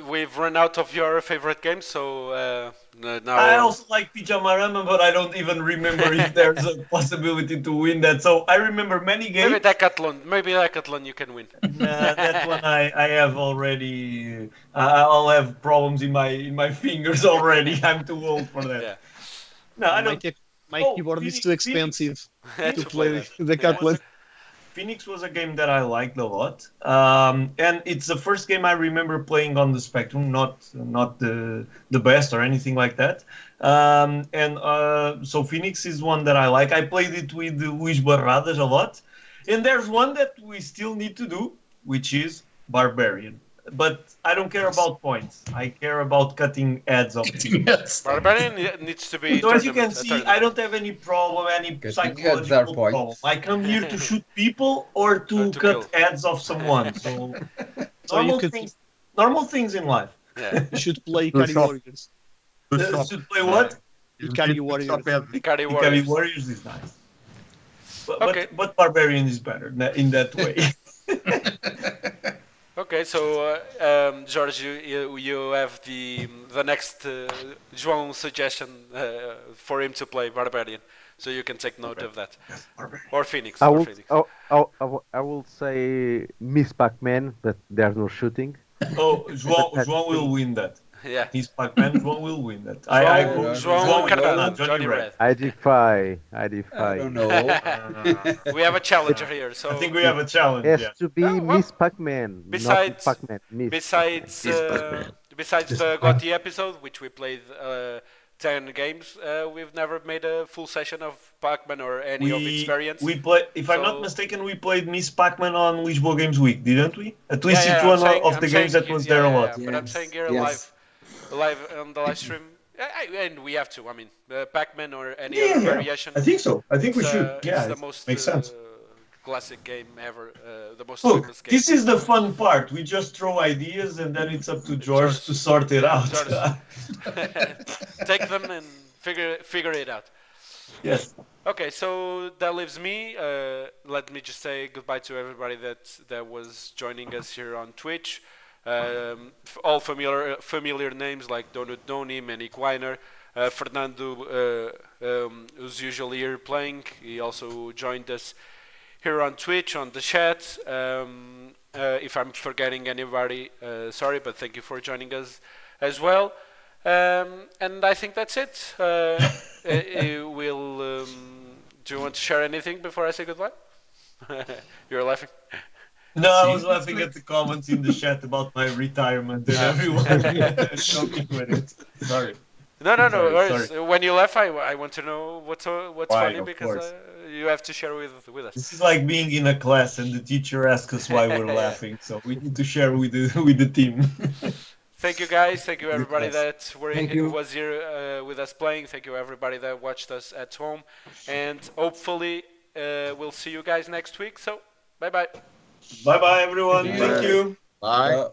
We've run out of your favorite games, so now. I also like Pyjamarama, but I don't even remember if there's a possibility to win that. So I remember many games. Maybe Decathlon you can win. Nah, that one I have already. I'll have problems in my fingers already. I'm too old for that. Yeah. No, I don't. My keyboard is too expensive to play the Decathlon. Phoenix was a game that I liked a lot, and it's the first game I remember playing on the Spectrum, not the best or anything like that. So Phoenix is one that I like. I played it with Luis Barradas a lot, and there's one that we still need to do, which is Barbarian. But I don't care about points. I care about cutting ads of people. Yes. Barbarian needs to be. So as you can see, I don't have any problem, any psychological problem. I come here to shoot people or to cut ads of someone. So normal things in life. Yeah. You should play Ikari Warriors. Should play what? Ikari Warriors. Ikari Warriors is nice. But Barbarian is better in that way. Okay, so George, you have the next João suggestion for him to play Barbarian, so you can take note of that. Or Phoenix. I will say Miss Pac-Man, but there's no shooting. Oh, João will win that. Yeah. He's Pac-Man. João will win that. Johnny Red. I defy. I don't know. We have a challenger here, so I think we have a challenge. It has to be Miss Pac-Man. Besides Pac-Man. Besides the GOTY episode, which we played 10 games, we've never made a full session of Pac-Man or any of its variants. We play. If I'm not mistaken, we played Miss Pac-Man on Lisboa Games Week, didn't we? At least it's one of the games that was there a lot. But I'm saying here live on the live stream, and we have to. I mean, Pac-Man or any other variation. I think so. I think we should. It's the most makes sense. classic game ever. The most Look, famous game. this is the fun part. We just throw ideas, and then it's up to George to sort it out. Take them and figure it out. Yes. Okay, so that leaves me. Let me just say goodbye to everybody that was joining us here on Twitch. All familiar names like Donut Doni, Manic Weiner, Fernando, who's usually here playing. He also joined us here on Twitch on the chat. If I'm forgetting anybody, sorry, but thank you for joining us as well. And I think that's it. Do you want to share anything before I say goodbye? You're laughing. No, I was laughing at the comments in the chat about my retirement and everyone joking with it. Sorry. No. Sorry. When you laugh, I want to know what's funny because you have to share with us. This is like being in a class and the teacher asks us why we're laughing, so we need to share with the team. Thank you guys. Thank you everybody that was here with us playing. Thank you everybody that watched us at home, and hopefully we'll see you guys next week. So bye bye. Bye bye everyone. Thank you. Bye.